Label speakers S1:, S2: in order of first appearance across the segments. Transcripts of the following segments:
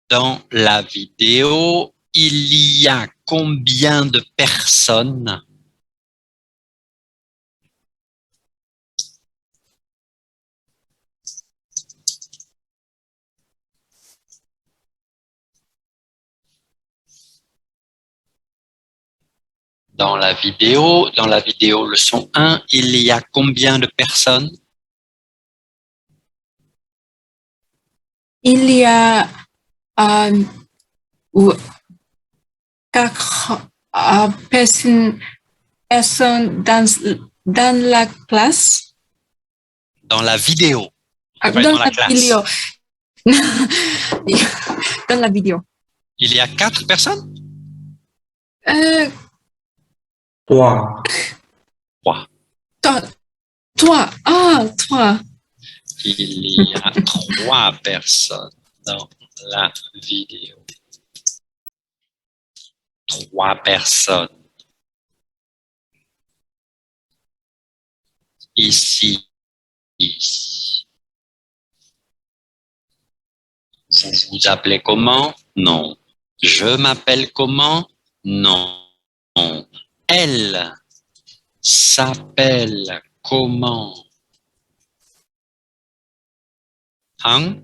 S1: Dans la vidéo, il y a combien de personnes? Dans la vidéo leçon 1, il y a combien de personnes?
S2: Il y a quatre personnes dans la classe.
S1: Dans la vidéo.
S2: Dans la vidéo. Dans la vidéo.
S1: Il y a 4 personnes?
S3: 3.
S1: 3.
S2: 3. Ah, 3.
S1: Il y a 3 personnes dans la vidéo. 3 personnes. Ici. Vous vous appelez comment? Non. Je m'appelle comment? Non. Elle s'appelle comment? Hein?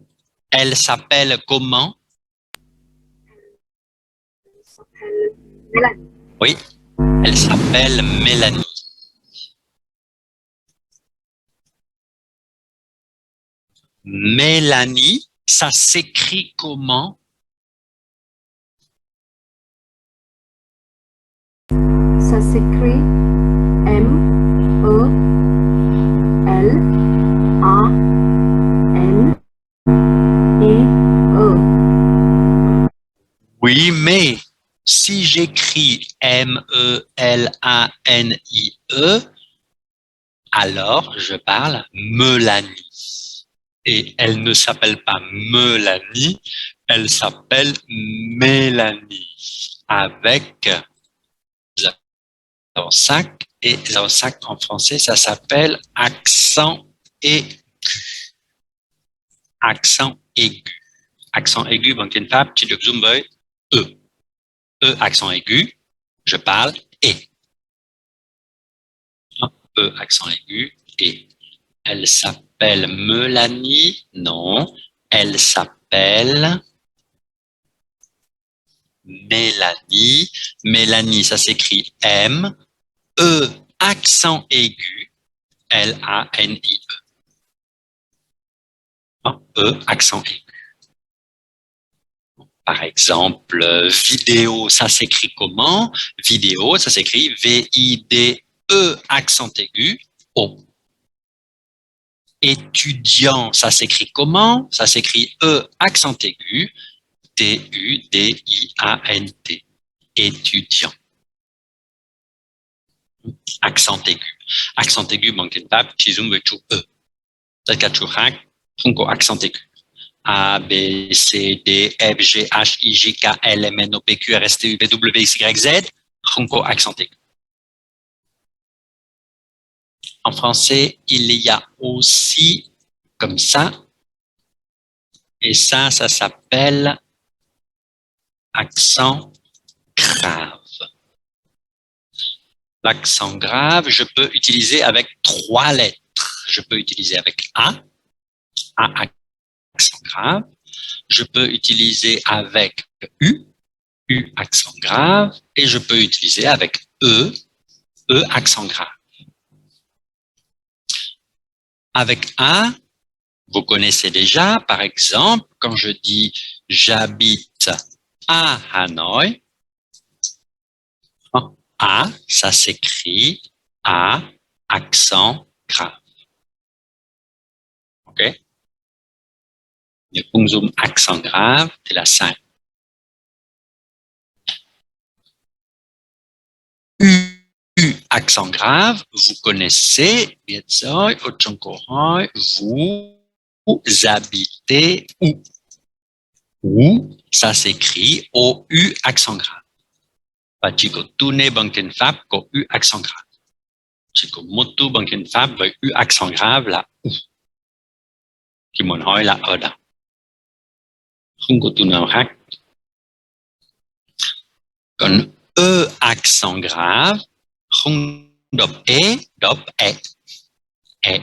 S1: Elle s'appelle comment?
S4: Mélanie.
S1: Oui, elle s'appelle Mélanie. Mélanie, ça s'écrit comment?
S4: Ça s'écrit M-E-L-A-N-I-E.
S1: Oui, mais si j'écris M-E-L-A-N-I-E, alors je parle Melanie. Et elle ne s'appelle pas Melanie, elle s'appelle Mélanie. Avec sac, et sac en français, ça s'appelle accent aigu. Accent aigu. Accent aigu, bằng tiếng Pháp chỉ được dùng với E. E, accent aigu, je parle et. E, accent aigu, et. Elle s'appelle Mélanie? Non, elle s'appelle Mélanie. Mélanie, ça s'écrit M, E, accent aigu, L-A-N-I-E. E, accent aigu. Par exemple, vidéo, ça s'écrit comment? Vidéo, ça s'écrit V-I-D-E, accent aigu, O. Étudiant, ça s'écrit comment? Ça s'écrit E, accent aigu, T-U-D-I-A-N-T. Étudiant. Accent aigu. Accent aigu, bằng tiếng Pháp, chỉ dùng với chữ E. Tất cả chữ khác không có accent aigu. A, B, C, D, F, G, H, I, J, K, L, M, N, O, P, Q, R, S, T, U, V, W, X, Y, Z, không có accent aigu. En français, il y a aussi comme ça, et ça s'appelle accent grave. L'accent grave, je peux utiliser avec 3 lettres. Je peux utiliser avec A, accent grave. Je peux utiliser avec U, accent grave. Et je peux utiliser avec E, accent grave. Avec A, vous connaissez déjà, par exemple, quand je dis j'habite à Hanoï, A, ça s'écrit A, accent grave. OK? Le zoom accent grave, c'est la 5. U, accent grave, vous connaissez, vous habitez où? Où, ça s'écrit O-U, accent grave. Chico tune banken fab ko U accent grave. Chico motu banken fab với U accent grave là U. Khi muốn hỏi là ở đâu. không có từ nào khác. Còn E accent grave, không đọc E, đọc E. E.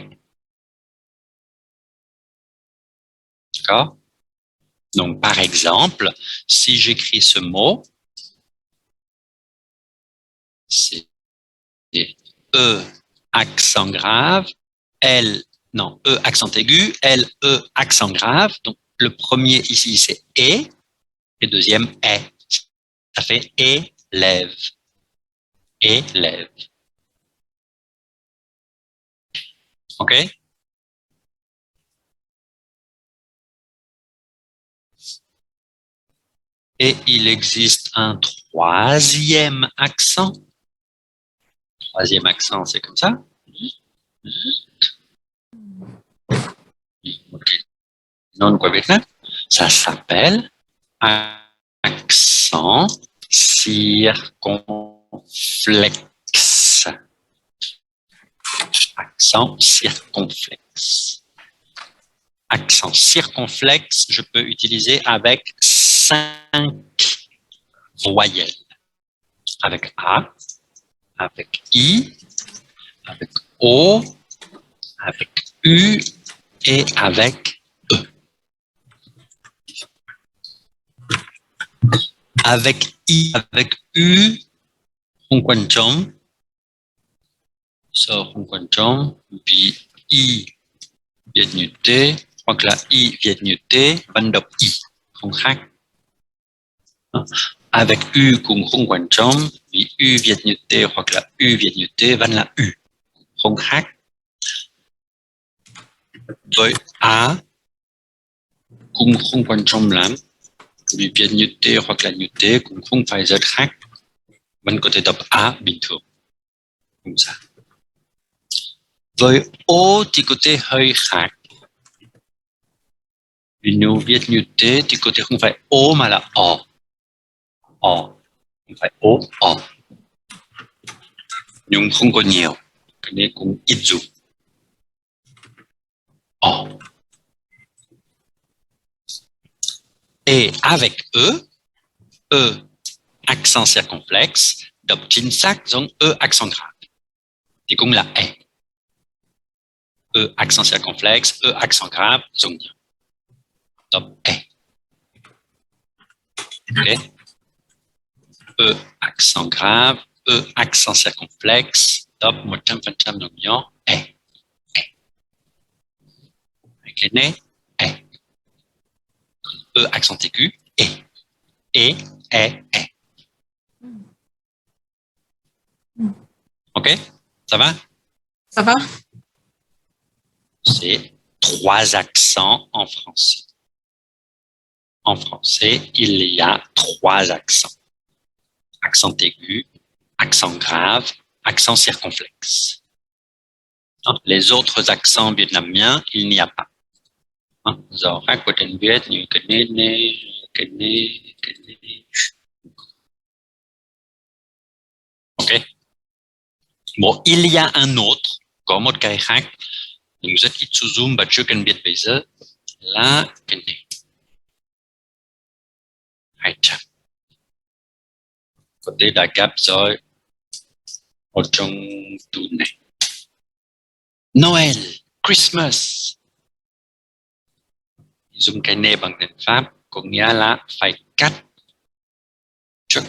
S1: D'accord? Donc, par exemple, si j'écris ce mot, c'est E accent grave, L, non, E accent aigu, L, E accent grave. Donc, le premier ici, c'est E, et deuxième, E. Ça fait élève. Élève. OK? Et il existe un troisième accent. Troisième accent, c'est comme ça. OK. Non, quoi avec ça? Ça s'appelle accent circonflexe. Accent circonflexe. Accent circonflexe, je peux utiliser avec 5 voyelles. Avec A, avec I, avec O, avec U et avec E. Avec I, avec U, Hong Quan Chong. So, Hong Quan Chong, puis I, Viet Như T. Hoặc là I, Viet Như T, văn đọc I, không khác. Avec U cùng không quan trọng, vì U Viet Như T hoặc là U Viet Như T vẫn là U, không khác. Với A cũng không quan trọng lắm, vì Viet Như T hoặc là Như T cũng không phải rất khác, vẫn có thể đọc A bình thường. Không sao. Với O thì có thể hơi khác. Vì nếu Viet Như T thì có thể không phải O mà là O. O, không phải O, O. Nhưng không có nhiều, cái này cũng ít dùng. O. Et avec E, E accent circonflexe, đọc chính xác giống E accent grave. Thì cũng là E. E accent circonflexe, E accent grave, giống nhau. Đọc E. Ok? E accent grave, E accent circonflexe, đọc 100% giống nhau. E. E. Avec les nez, E. E accent aigu, E. E, E, E. Ok? Ça va?
S2: Ça va?
S1: C'est 3 accents en français. En français, il y a 3 accents. Accent aigu, accent grave, accent circonflexe. Les autres accents vietnamiens, il n'y a pas. Ok. Bon, il y a un autre, có một cái khác, nhưng rất ít sử dụng và chưa cần biết bây giờ là cái này. 200. Có thể đã gặp rồi ở trong tủ này. Noël, Christmas. Dùng cái này bằng tiếng Pháp có nghĩa là phải cắt trước.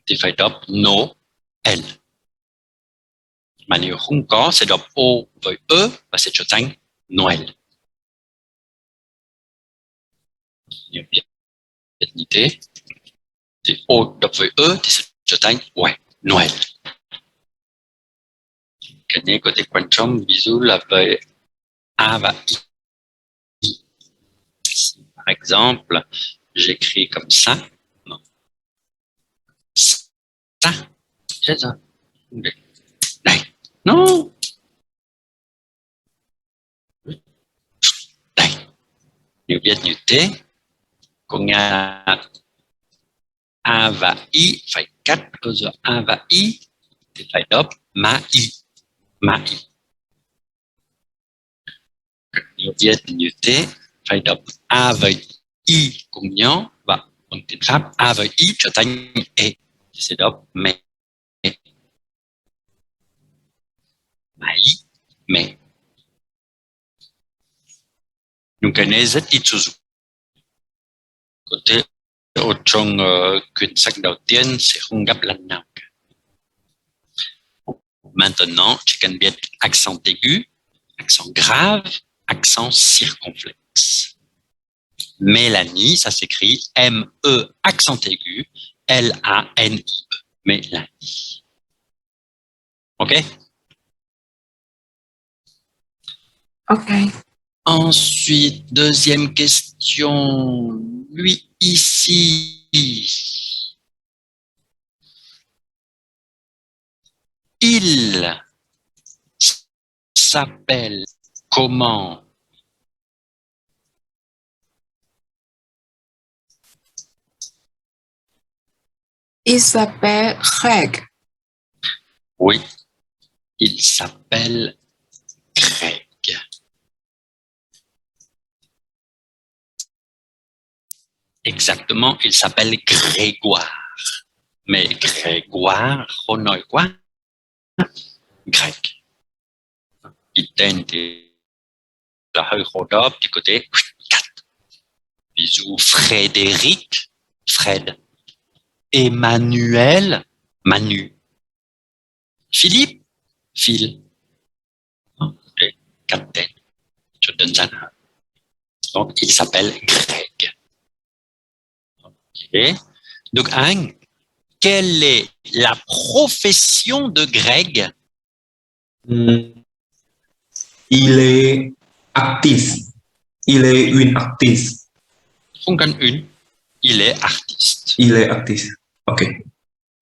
S1: Thì phải đọc Noël. Mà nếu không có, sẽ đọc O với E và sẽ trở thành Noël. Nếu biết như thế, thì O đọc với E thì sẽ trở thành Noël. Cái này có thể quan trọng, ví dụ là với A và I. Par exemple, j'écris comme ça. Non. Ça. C'est ça. Đây. Non. Đây. Nếu viết như thế, có nghĩa là A và I phải cắt ở giữa A và I thì phải đọc ma I. Ma I. Nếu viết như thế, phải đọc A với I cùng nhau và bằng tiếng Pháp A với I trở thành E. Thì sẽ đọc mẹ, mày, mẹ. Nhưng cái này rất ít sử dụng. Có thể ở trong quyển sách đầu tiên sẽ không gặp lần nào cả. Maintenant, chỉ cần biết accent aigu, accent grave, accent circonflexe. Mélanie, ça s'écrit M-E accent aigu, L-A-N-I-E. Mélanie. OK?
S2: OK.
S1: Ensuite, deuxième question. Lui, ici. Il s'appelle comment?
S2: Il s'appelle Greg.
S1: Oui, il s'appelle Greg. Exactement, il s'appelle Grégoire. Mais Grégoire, on a quoi? Grec. Il tente la höjdhopp du côté 4. Bisous Frédéric, Fred. Emmanuel, Manu. Philippe, Phil. Okay. Captain. Je donne ça. Donc, il s'appelle Greg. Okay. Donc, Anne, quelle est la profession de Greg?
S3: Il est artiste. Il est une artiste.
S1: Không cần une. Il est artiste.
S3: Il est artiste. OK.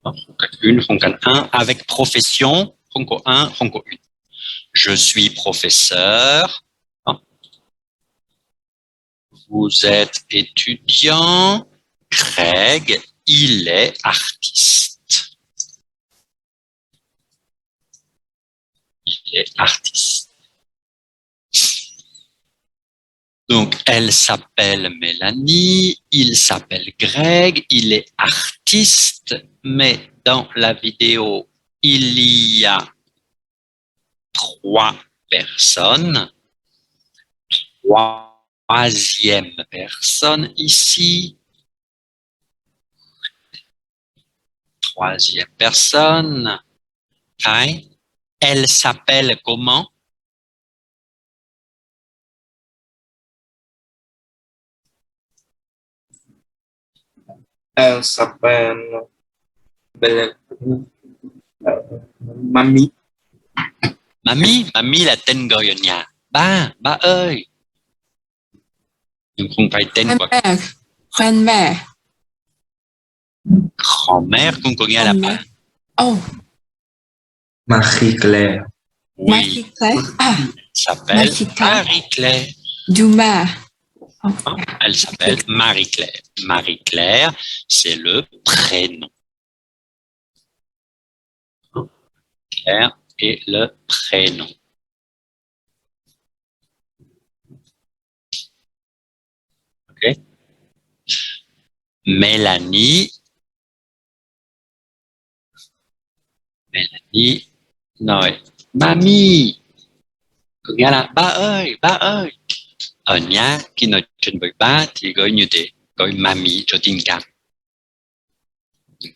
S1: Không cần une, không cần un. Avec profession, không có un, không có une. Je suis professeur. Vous êtes étudiant. Greg, il est artiste. Il est artiste. Donc, elle s'appelle Mélanie, il s'appelle Greg, il est artiste, mais dans la vidéo, il y a 3 personnes. Troisième personne ici. Troisième personne. Okay. Elle s'appelle comment?
S3: Elle s'appelle Mami.
S1: Mami là tên gọi ở nhà. Ba ơi. Nhưng không phải tên của
S2: Khoan mẹ.
S1: grand-mère cũng có nghĩa là ba.
S2: Oh.
S3: Marie-Claire.
S1: Oui,
S2: Marie-Claire. Ah.
S1: s'appelle Marie-Claire.
S2: Dumas.
S1: Oh. Elle s'appelle Marie-Claire. Marie-Claire, c'est le prénom. Claire est le prénom. OK. Mélanie. Nói Mami. Có nghĩa là ba ơi. Ở nhà khi nói chuyện với ba thì gọi như thế, gọi Mami cho tình cảm.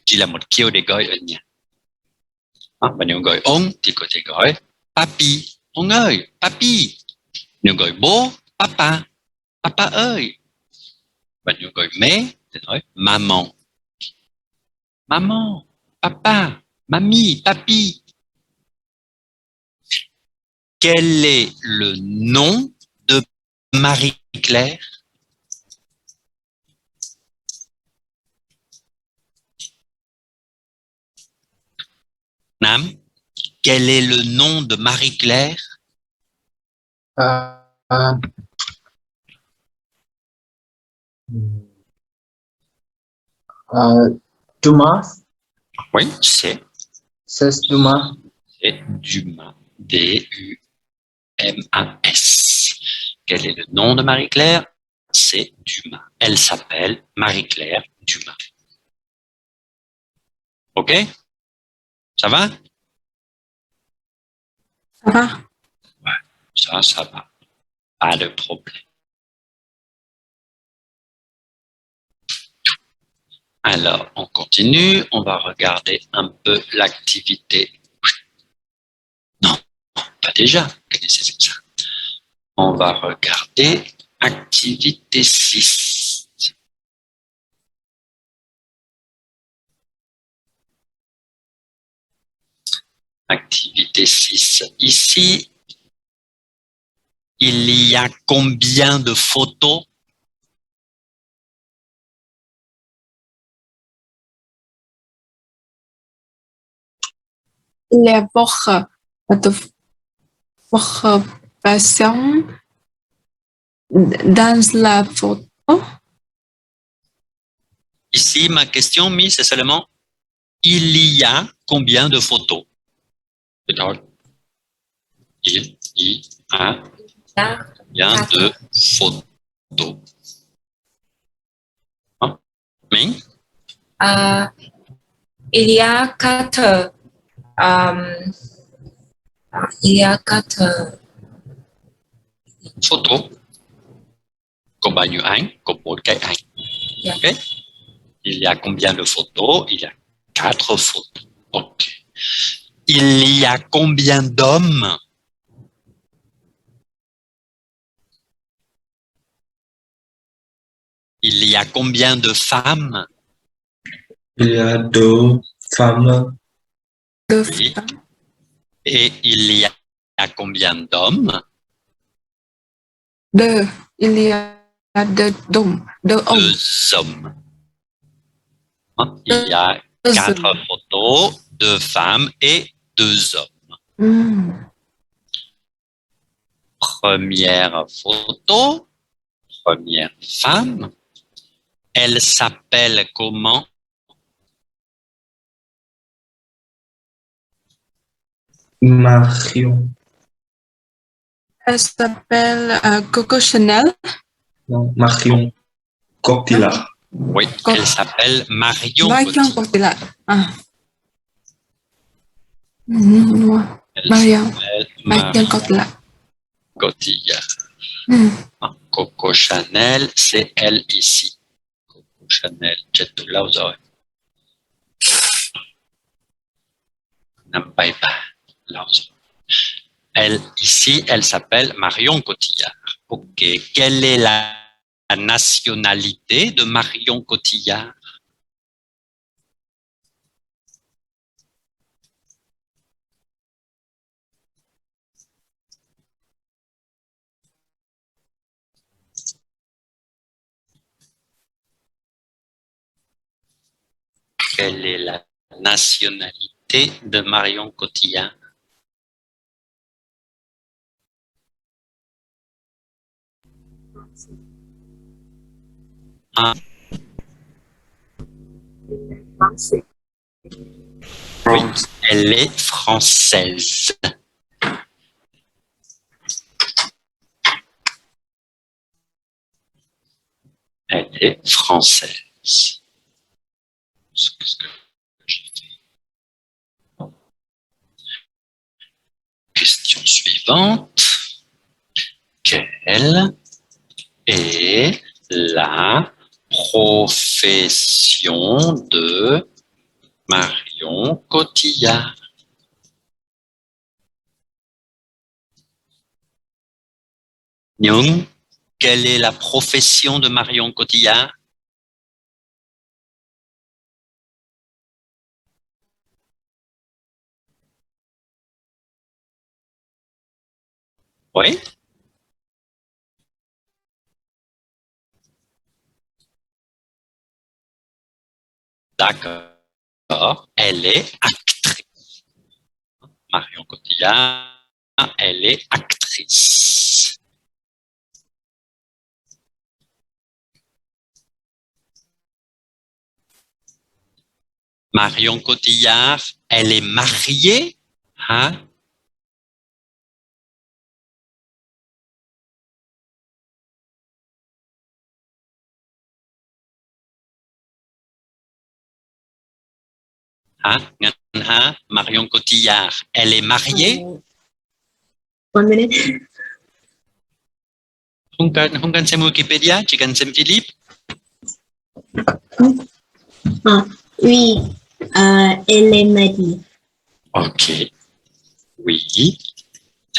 S1: Chỉ là một kiểu để gọi ở nhà. Và nếu gọi ông thì có thể gọi Papi. Ông ơi, Papi. Nếu gọi bố, Papa. Papa ơi. Và nếu gọi mẹ thì nói Maman. Maman, Papa, Mami, Papi. Quel est le nom de Marie-Claire? Nam, quel est le nom de Marie-Claire?
S3: Dumas.
S1: Oui, c'est
S3: Dumas.
S1: C'est Dumas. D-U-M-A-S. Quel est le nom de Marie-Claire? c'est Dumas. Elle s'appelle Marie-Claire Dumas. OK? Ça va?
S2: Ça va?
S1: Ça va. Pas de problème. Alors, on continue. On va regarder un peu l'activité. Non, pas déjà. C'est ça. On va regarder activité 6. Activité 6. Ici, il y a combien de photos?
S2: Les votre personne dans la photo.
S1: Ici, ma question, Miss, c'est seulement il y a combien de photos? Il y a combien de photos? Hein? Oui?
S5: Il y a quatre. Il y a quatre.
S1: Photos. Có bao nhiêu ảnh? Có một cái ảnh.
S5: Yeah.
S1: OK? Il y a combien de photos? Il y a 4 photos. OK. Il y a combien d'hommes? Il y a combien de femmes?
S3: Il y a 2 femmes.
S2: Deux
S1: Oui.
S2: femmes.
S1: Et il y a combien d'hommes?
S2: Deux. Il y a deux hommes. Deux hommes.
S1: 2 hommes. Hein? Il y a
S2: Deux
S1: 4
S2: hommes.
S1: photos, 2 femmes et 2 hommes. Première photo, première femme. Elle s'appelle comment?
S3: Marion.
S2: Elle s'appelle Coco Chanel.
S3: Non, Marion Cotillard.
S1: Oui, elle s'appelle Marion
S2: Marion
S1: Cotillard.
S2: Cotillard. Ah.
S1: Elle
S2: Marion.
S1: s'appelle
S2: Marion Cotillard.
S1: Cotillard. Coco Chanel, c'est elle ici. Coco Chanel, chết tụi lâu rồi. Năm bay ba, lâu rồi. Elle, ici, elle s'appelle Marion Cotillard. OK. Quelle est la nationalité de Marion Cotillard? Quelle est la nationalité de Marion Cotillard? Ah. Oui, elle est française. Elle est française. Qu'est-ce que j'ai fait? Question suivante. Quelle est la profession de Marion Cotillard? Nyung, quelle est la profession de Marion Cotillard? Oui? D'accord. Elle est actrice. Marion Cotillard, elle est actrice. Marion Cotillard, elle est mariée, hein? Marion Cotillard. Elle est mariée.
S6: One minute.
S1: Không cần xem Wikipedia, chỉ cần xem Philippe.
S6: Oui, elle est mariée.
S1: Ok. Oui,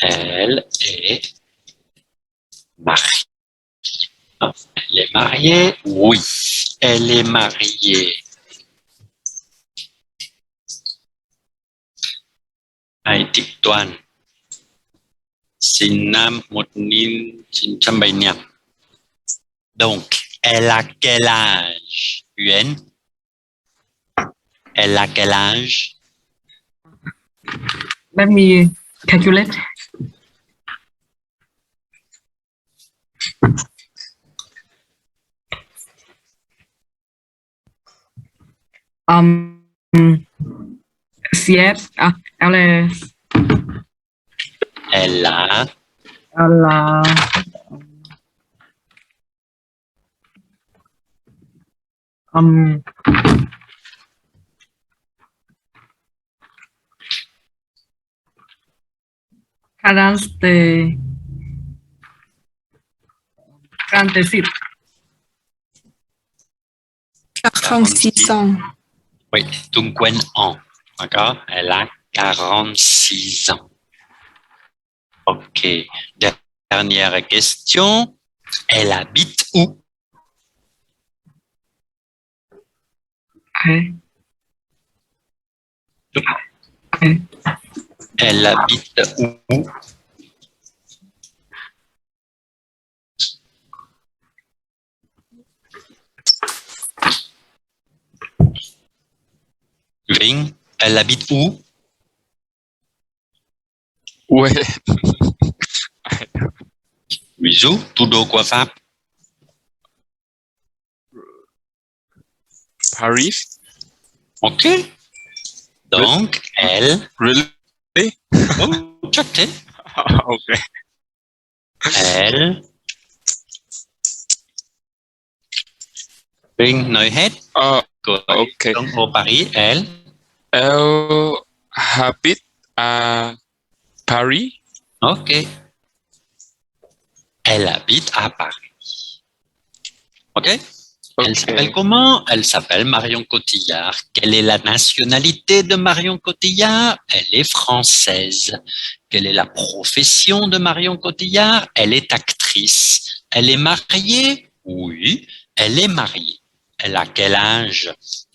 S1: elle est mariée. Elle est mariée. Oui, elle est mariée. Ai Tích Toàn. Sinh năm 1975. Donc, elle a quel âge, Yuen? Elle a quel âge?
S2: Let me calculate. CF, elle est,
S1: Elle a
S2: elle a, 40, 46.
S7: 46 ans.
S1: Oui, Tung Quen An. D'accord? Elle a 46 ans. OK. Dernière question. Elle habite où?
S2: Okay. Okay.
S1: Elle habite où? Ving, elle habite où?
S8: Ouais.
S1: Bisous, tout d'eau quoi faire?
S8: Paris.
S1: OK. Donc, elle...
S8: Really?
S1: Oh, check.
S8: Okay.
S1: Elle... Ving, nói hết.
S8: Okay.
S1: Donc, au Paris, elle...
S8: Elle habite à Paris.
S1: OK. Elle habite à Paris. OK? Elle s'appelle comment? Elle s'appelle Marion Cotillard. Quelle est la nationalité de Marion Cotillard? Elle est française. Quelle est la profession de Marion Cotillard? Elle est actrice. Elle est mariée? Oui, elle est mariée. Elle a quel âge?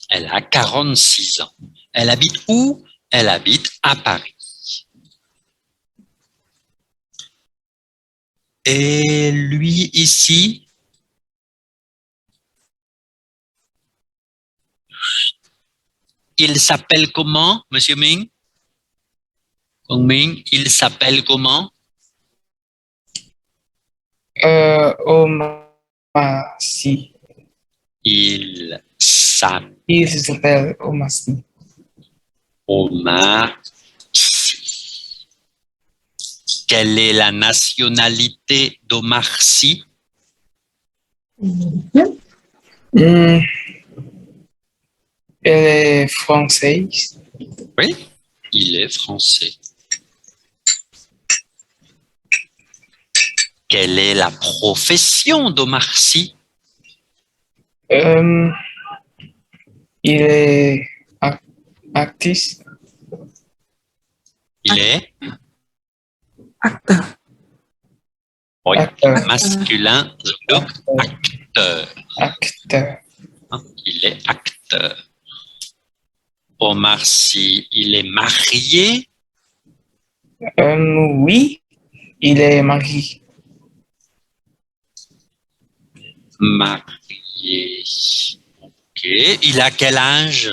S1: Elle a 46 ans. Elle habite où? Elle habite à Paris. Et lui ici? Il s'appelle comment, Monsieur Ming? Kong Ming, il s'appelle comment?
S9: Omar Sy.
S1: Il
S9: Il s'appelle Omar Sy.
S1: Omar Sy. Quelle est la nationalité d'Omar Sy?
S9: Elle est française.
S1: Oui, il est français. Quelle est la profession d'Omar Sy?
S9: Il est artiste.
S1: Il est
S7: Acteur.
S1: oui,
S9: Acteur.
S1: masculin, donc acteur.
S9: Acteur.
S1: Il est acteur. Omar Sy, il est marié?
S9: Oui, il est marié.
S1: Marié. OK. Il a quel âge?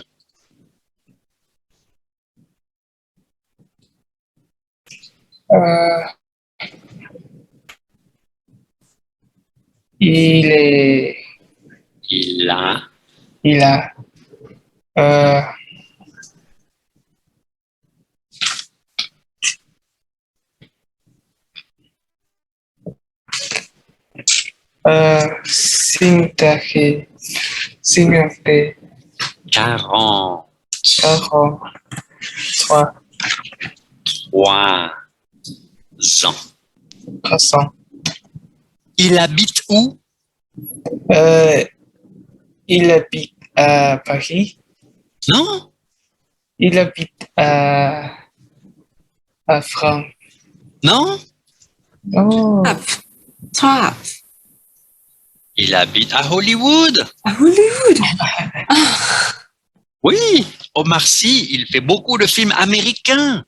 S9: Il a euh, 50.
S1: 40.
S9: 43
S1: 3 ans.
S9: 300.
S1: Il habite où?
S9: Il habite à Paris.
S1: Non?
S9: Il habite à France.
S1: Non?
S9: Oh,
S2: Top.
S1: Il habite à Hollywood.
S2: À Hollywood.
S1: Oui, Omar Sy, il fait beaucoup de films américains.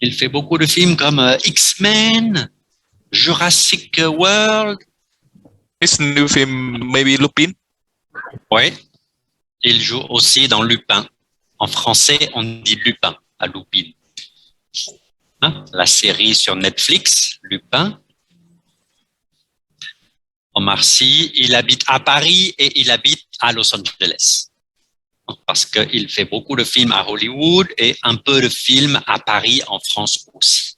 S1: Il fait beaucoup de films comme X-Men, Jurassic World.
S8: His new film maybe Lupin.
S1: Oui. Il joue aussi dans Lupin. En français, on dit Lupin à Lupin. Hein? La série sur Netflix, Lupin. Omar Sy, il habite à Paris et il habite à Los Angeles. Parce qu'il fait beaucoup de films à Hollywood et un peu de films à Paris, en France aussi.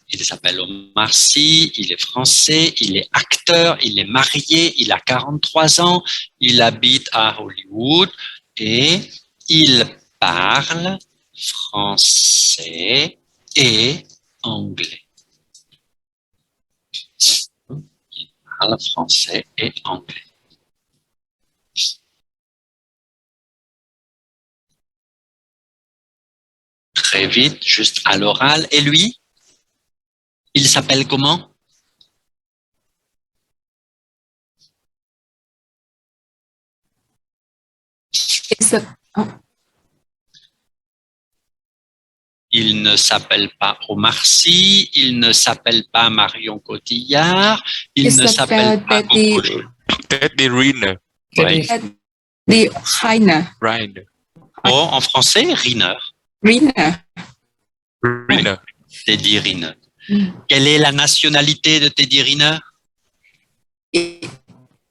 S1: Il s'appelle Omar Sy, il est français, il est acteur, il est marié, il a 43 ans, il habite à Hollywood et il parle français et anglais. Il parle français et anglais. Très vite, juste à l'oral. Et lui, il s'appelle comment?
S2: It's a, oh,
S1: Il ne s'appelle pas Omar Sy, il ne s'appelle pas Marion Cotillard, il ne s'appelle pas Coco Chanel.
S8: Teddy Riner.
S1: Ouais.
S2: the China.
S8: Riner.
S1: Oh, en français, Riner.
S2: Rina.
S8: Riner.
S1: Teddy Riner. Quelle est la nationalité de Teddy Riner?
S2: Il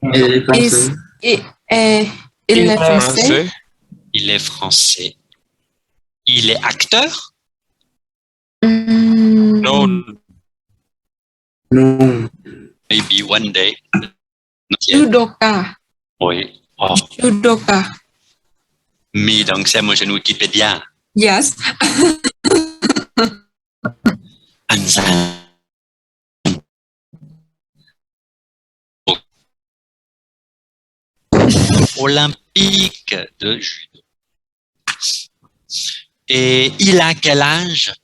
S3: Il est français.
S2: il est français.
S1: Il est français. Il est acteur?
S8: No.
S3: Non.
S1: Maybe one day.
S2: Judoka.
S1: Oui. Oh.
S2: Judoka.
S1: Mais donc, c'est mon Wikipédia.
S2: Yes.
S1: Anzan. Olympique de judo. Et il a quel âge?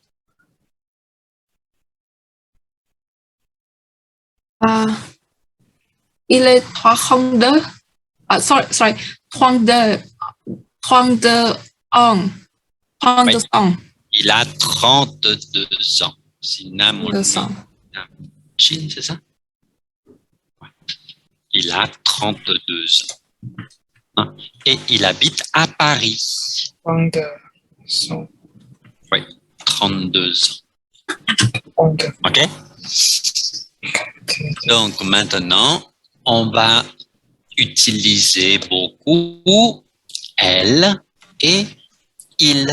S2: Il est 32. Sorry. 32 ans. 32 ans.
S1: Il a 32 ans. Chine, c'est ça? Ouais. Il a 32 ans. Hein? Et il habite à Paris. 32 ans. OK? Donc maintenant, on va utiliser beaucoup elle et il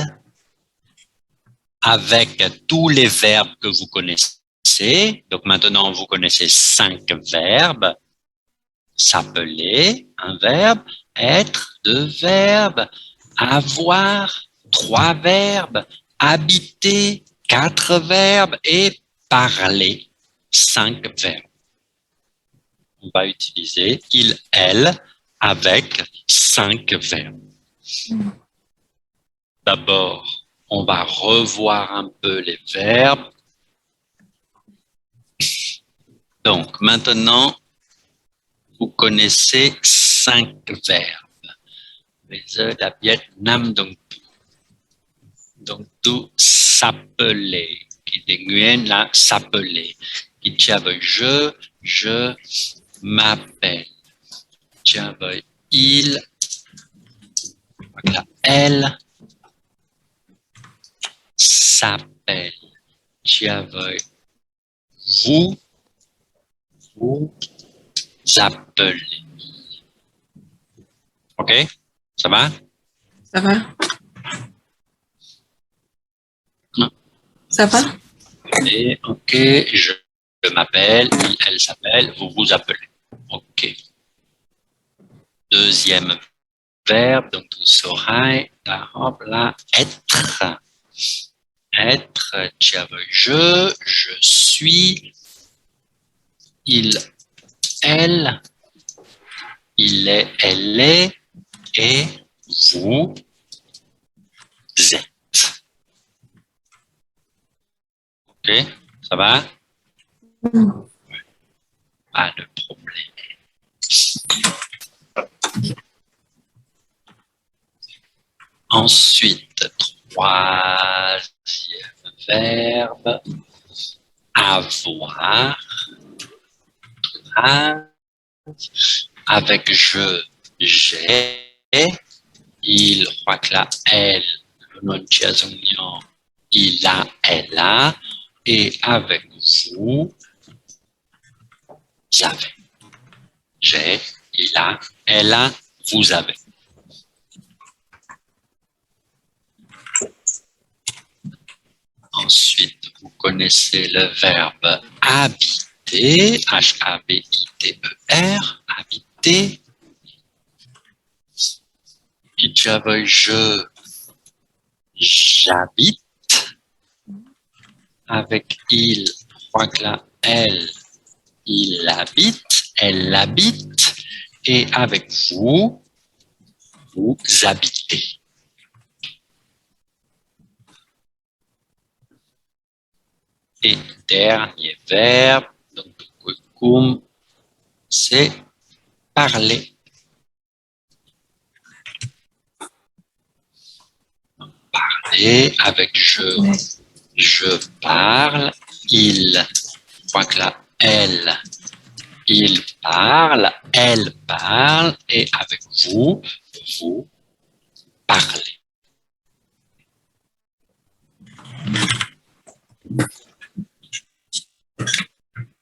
S1: avec tous les verbes que vous connaissez. Donc maintenant, vous connaissez 5 verbes. S'appeler, un verbe. Être, 2 verbes. Avoir, 3 verbes. Habiter, 4 verbes. Et parler, 5 verbes. On va utiliser il, elle avec 5 verbes. D'abord, on va revoir un peu les verbes. Donc, maintenant, vous connaissez 5 verbes. La biette nam donc tout. Donc, tout s'appeler. Qui déguine là, s'appeler. Qui tient je m'appelle. Tiens, il, elle s'appelle. Tiens, vous appelez. OK? Ça va?
S2: Ça va?
S1: Non.
S2: Ça va?
S1: Et OK, je m'appelle, il, elle s'appelle, vous vous appelez. OK. Deuxième verbe, donc tu saurais, là, être. Être, je suis, il, elle, il est, elle est, et vous êtes. Ok, ça va? Pas de problème. Ensuite, troisième verbe, avoir. Avec je, j'ai. Il, là, elle, le nom de il a, elle a. Et avec vous avez. J'ai, il a, elle a, vous avez. Ensuite, vous connaissez le verbe habiter, H-A-B-I-T-E-R, habiter. J'avais j'habite. Avec il, là, elle, il habite, elle habite. Et avec vous, vous habitez. Et dernier verbe, donc comme c'est parler. Parler avec je parle, il, là, elle, il parle, elle parle, et avec vous, vous parlez.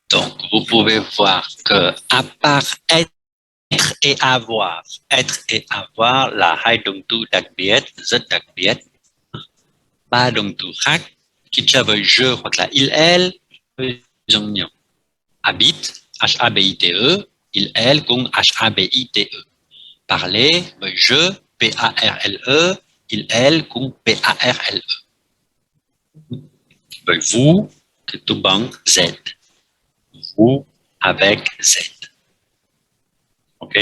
S1: Donc, vous pouvez voir que à part être et avoir, la hai động từ đặc biệt, rất đặc biệt, ba động từ khác, khi tra với je hoặc là il, elle, giống nhau. Habite, H-A-B-I-T-E, il, elle cũng H-A-B-I-T-E. Parler, với je, P-A-R-L-E, il, elle cũng P-A-R-L-E. Với vous, que tout bon, Z. Vous avec Z. OK?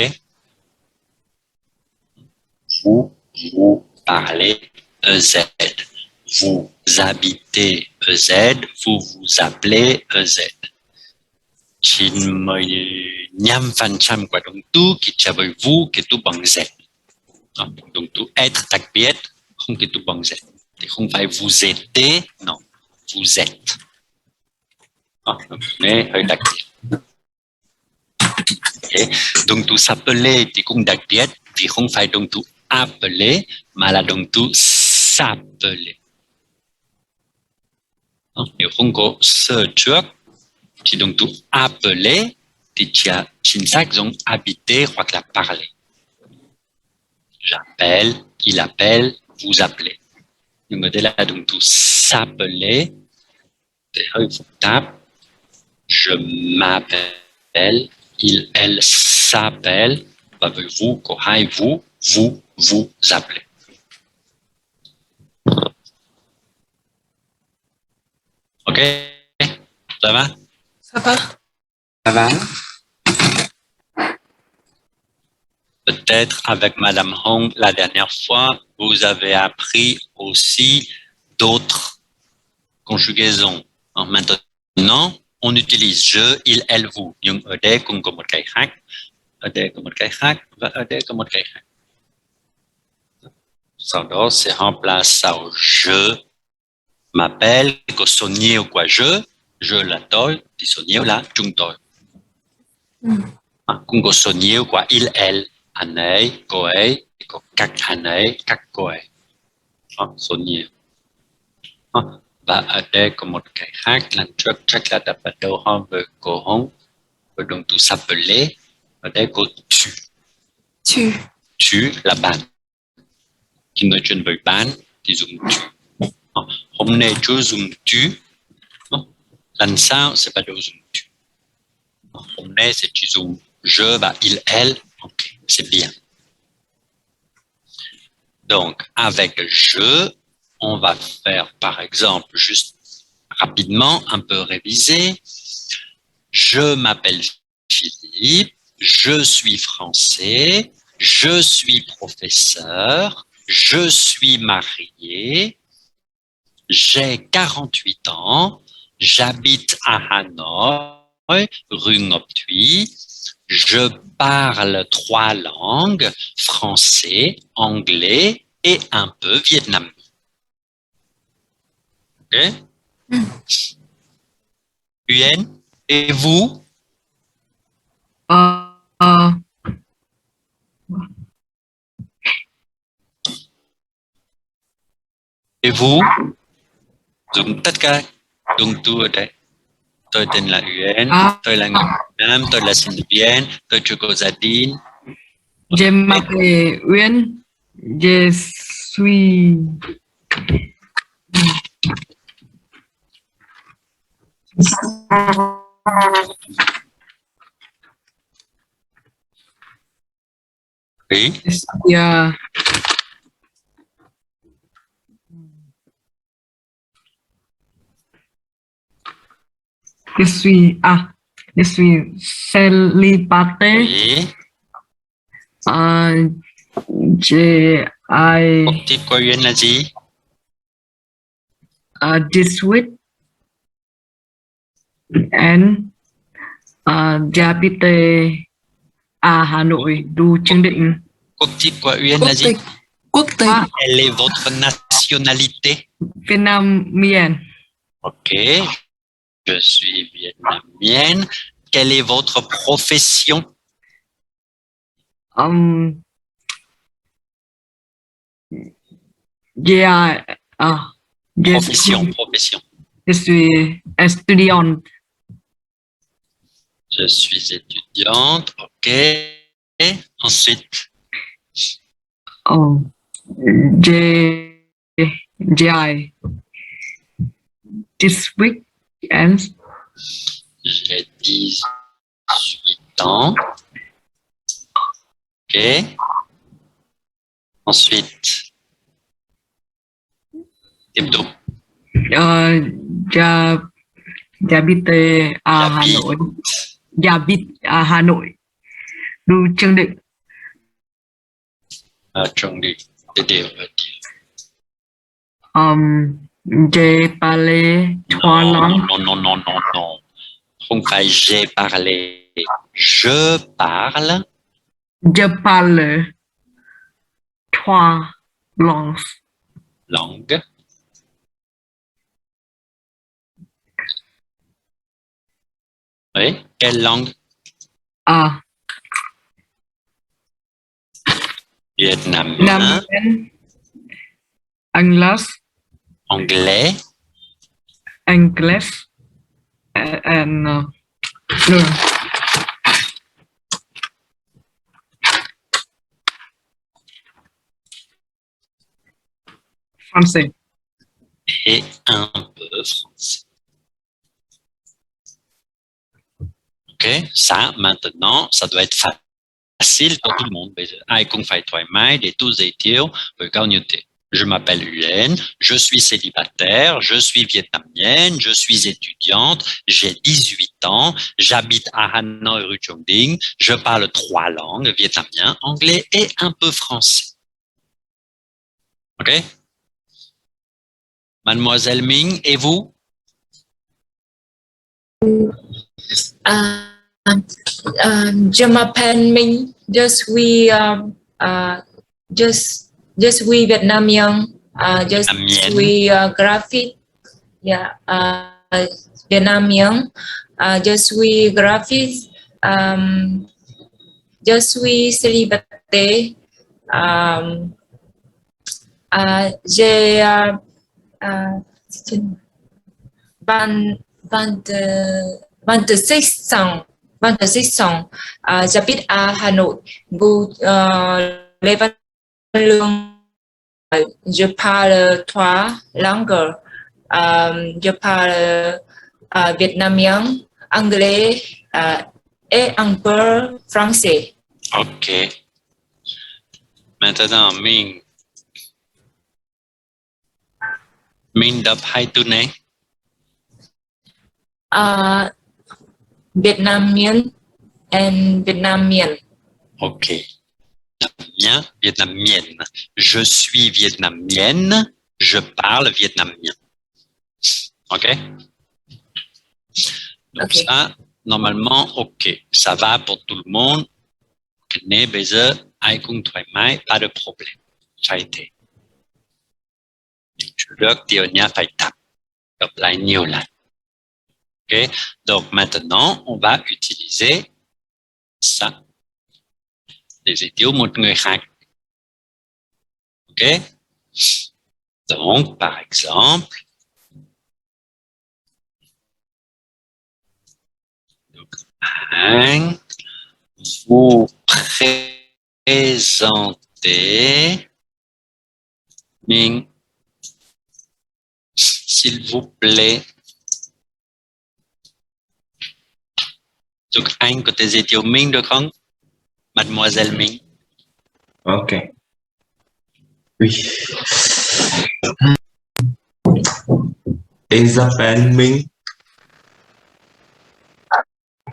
S1: Vous parlez EZ. Vous habitez EZ. Vous vous appelez EZ. Chín mươi nhăm phần trăm của động từ kết hợp với vous kết thúc bằng Z. Động từ être đặc biệt không kết thúc bằng Z. Thì không phải vous étiez, non. Vous êtes. Mais hơi đặc biệt. Okay. Động từ s'appeler thì cũng đặc biệt vì không phải động từ appeler mà là động từ s'appeler. Nếu không có sơ trước thì động từ appeler thì chính xác giống habiter hoặc là parler. J'appelle, il appelle, vous appelez. Nhưng mà đây là động từ s'appeler thì hơi phức tạp. Je m'appelle, il, elle s'appelle, và với vous, có hai vous appelez. Ok, ça va?
S2: Ça va?
S3: Ça va?
S1: Peut-être avec Madame Hong, la dernière fois, vous avez appris aussi d'autres conjugaisons. Maintenant, on utilise je, il, elle, vous. Nhưng ở đây cũng có một cái khác. Ở đây có một cái khác và ở đây có một cái khác. Sau đó sẽ remplace sau je m'appelle, có số nhiều của je là tôi, thì số nhiều là chúng tôi. Cũng có số nhiều của il, elle, anh ấy, cô ấy, có các anh ấy, các cô ấy. Số nhiều. Và ở đây có một cái khác, lần trước chắc là đã bắt đầu hơn với cô Hồng, với động từ s'appeler. Ở đây có tu. Tu là bạn. Khi nói chuyện với bạn thì dùng tu. Hôm nay chưa dùng tu. Lần sau sẽ bắt đầu dùng tu. Hôm nay sẽ chỉ dùng je và il, elle. Ok, c'est bien. Donc, avec je, on va faire, par exemple, juste rapidement, un peu réviser. Je m'appelle Philippe, je suis français, je suis professeur, je suis marié, j'ai 48 ans, j'habite à Hanoï, rue Ngọc Thụy, je parle 3 langues, français, anglais et un peu vietnamien. Ok? Huen, et vous? Et vous? Dùng tất cả dùng tu ở đây. Tôi tên là Huen, tôi là người Việt Nam, tôi là sinh viên, tôi chưa có gia đình.
S7: Je m'appelle Uyên. Je suis
S1: Oui,
S7: je suis célibataire.
S1: oui.
S7: Je ai
S1: Quốc tịch của Huen là gì?
S7: 18 and j'habite à Hà Nội, du Trương Định.
S1: Quốc tịch của Huen
S2: Quốc
S1: là gì?
S2: tịch. Quốc tịch.
S1: Quelle est votre nationalité?
S7: Vietnamienne.
S1: Ok, je suis vietnamienne. Quelle est votre profession? Profession.
S7: Je suis étudiante.
S1: Je suis étudiante. Ok. Ensuite,
S7: J'ai 18 and
S1: j'ai 18 ans. Ok. Ensuite, tiếp tục.
S7: J'habite à Hà Nội. J'habite à Hà Nội, du Trương Định.
S1: Trương Định, để điều là điều.
S7: J'ai parlé 3 langues.
S1: Non. Không phải j'ai parlé. Je parle.
S7: Je parle 3 langues.
S1: Langue. Oui, quelle langue? Vietnamien,
S7: Vietnamien, English,
S1: anglais,
S7: and no. Français.
S1: et un peu français. Ok, ça, maintenant, ça doit être facile pour tout le monde. Ai cũng phải thoải mái để tu dễ tiêu với cao như thế. Je m'appelle Huen, je suis célibataire, je suis vietnamienne, je suis étudiante, j'ai 18 ans, j'habite à Hanoï, rue Trung Dinh, je parle 3 langues, vietnamien, anglais et un peu français. Ok? Mademoiselle Ming, et vous?
S5: Je m'appelle Minh, je suis vietnamien, je suis graphiste, vietnamien, je suis graphiste, je suis célibataire, j'ai 26 ans, j'habite à Hà Nội, Lê Văn Lương, je parle 3 langues, je parle vietnamien, anglais et un peu français.
S1: Ok. Maintenant, Ming, Mình đọc hai từ này.
S5: Vietnamien and Vietnamien.
S1: Ok. Vietnamien, vietnamienne. Je suis vietnamienne. Je parle vietnamien. Ok? Donc
S5: Ok.
S1: ça, normalement, ok. Ça va pour tout le monde. Né, bây giờ, ai cũng thoải mái, pas de problème. Ça a été. Chủ được điều nhá phải tập. Đọc lại nhiều lần. Ok? Donc maintenant, on va utiliser ça. Des idiots một người khác. Ok? Donc, par exemple, Anh, vous présentez Ming, s'il vous plaît. Donc, anh có thể giới thiệu Minh được không? Mademoiselle Minh.
S3: Ok. Oui. Elle s'appelle Minh.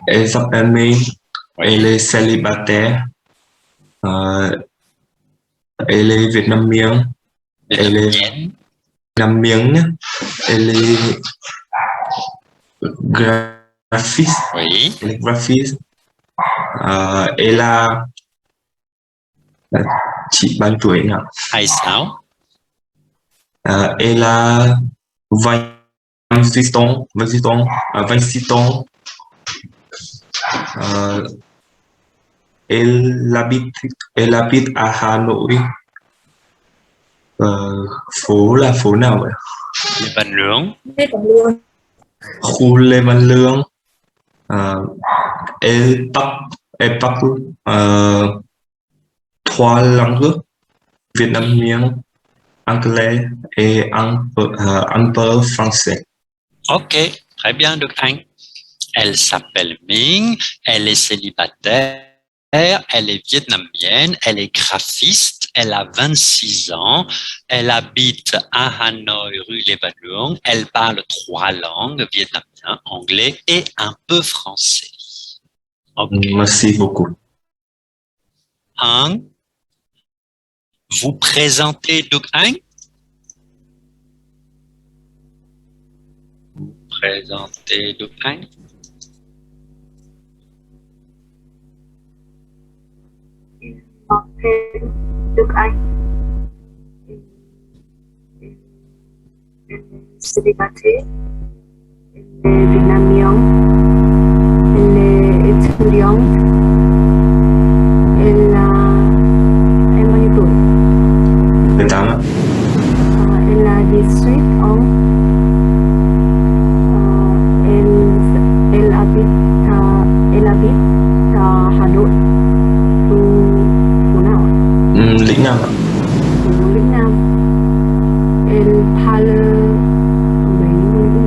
S3: Elle s'appelle Minh. Elle est célibataire. Elle est vietnamienne. Elle est vietnamienne. Elle est graphiste.
S1: Oui.
S3: Elle est graphiste. Elle a chị bao tuổi nhỉ?
S1: Hay sao?
S3: Elle a 26 ans. 26 ans. 26 ans. Elle habite à Hà Nội. Phố là phố nào vậy?
S1: Lê Văn Lương.
S3: Khu Lê Văn Lương. Elle parle trois langues, vietnamien, anglais et un peu français.
S1: Ok, très bien, donc anh. Elle s'appelle Ming, elle est célibataire, elle est vietnamienne, elle est graphiste, elle a 26 ans, elle habite à Hanoï, rue Les Ballons, elle parle 3 langues, vietnamien, anglais et un peu français. Okay.
S3: Merci beaucoup.
S1: Anh, vous présentez donc Anh? Vous présentez donc Anh?
S6: Đức Anh. Célibataire. Vietnamien. Elle est étudiante. Elle a bao nhiêu tuổi?
S3: 18 ạ.
S6: Elle a 18 ans. Elle habite à Hà Nội. Phố nào ạ?
S3: Lĩnh Nam ạ.
S6: Phố Lĩnh Nam. Elle parle mấy ngôn ngữ nhỉ?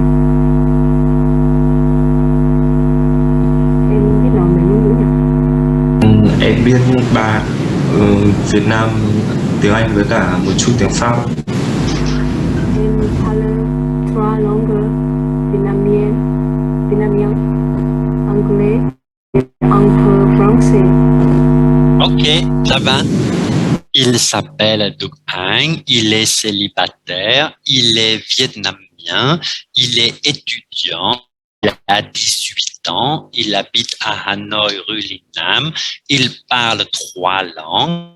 S6: Em biết nói mấy ngôn ngữ nhỉ?
S3: Em biết Việt Nam, tiếng Anh với cả một chút tiếng Pháp.
S6: Elle parle trois langues, vietnamien, anglais et un peu français.
S1: Ok, ça va. Il s'appelle Duc Anh, il est célibataire, il est vietnamien, il est étudiant, il a 18 ans, il habite à Hanoï, rue Linam, il parle 3 langues,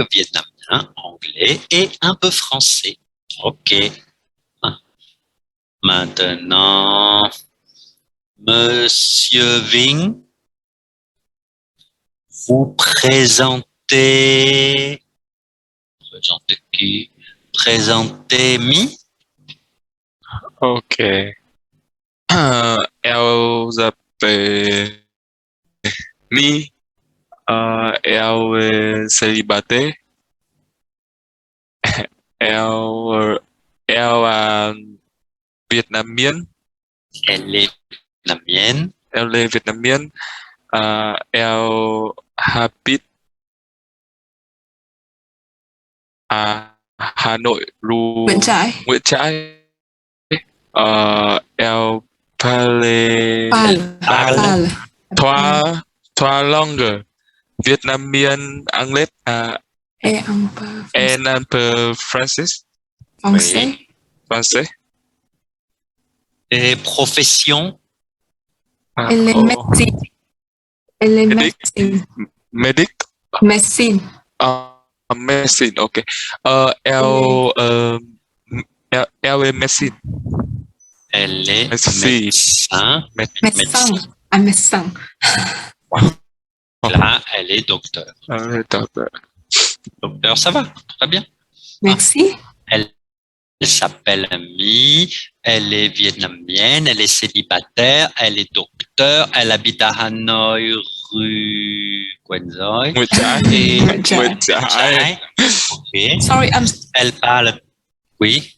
S1: vietnamien, anglais et un peu français. Ok. Maintenant, Monsieur Ving, vous présentez qui? Présentez Mi.
S8: Ok. Elle s'appelle Mi. Elle est célibataire. Elle est vietnamienne.
S1: Elle est vietnamienne.
S8: Elle est vietnamienne. Elle habite à Hà Nội, rue
S2: Nguyễn Trãi.
S8: Nguyễn Trãi. Elle parle
S2: Parle.
S8: trois langues, vietnamien, anglais
S2: Et un peu
S8: un peu français.
S2: français.
S8: Français.
S1: Et profession,
S2: Elle est
S8: Oh,
S2: médecine. Elle est
S8: Medic.
S2: médecine.
S8: Medic.
S2: Médecine.
S8: Medicine, ok. Elle est médecine.
S1: elle est
S8: Merci.
S1: médecin.
S2: Médecin. Un médecin.
S1: Là, elle est docteur.
S8: Docteur.
S1: Docteur, ça va, très bien.
S2: Merci.
S1: Elle s'appelle Mi, elle est vietnamienne, elle est célibataire, elle est docteur, elle habite à Hanoï, rue Quang Doi.
S8: Một trái.
S1: Et
S8: Một trái.
S1: ok.
S2: Sorry,
S1: Elle parle, oui,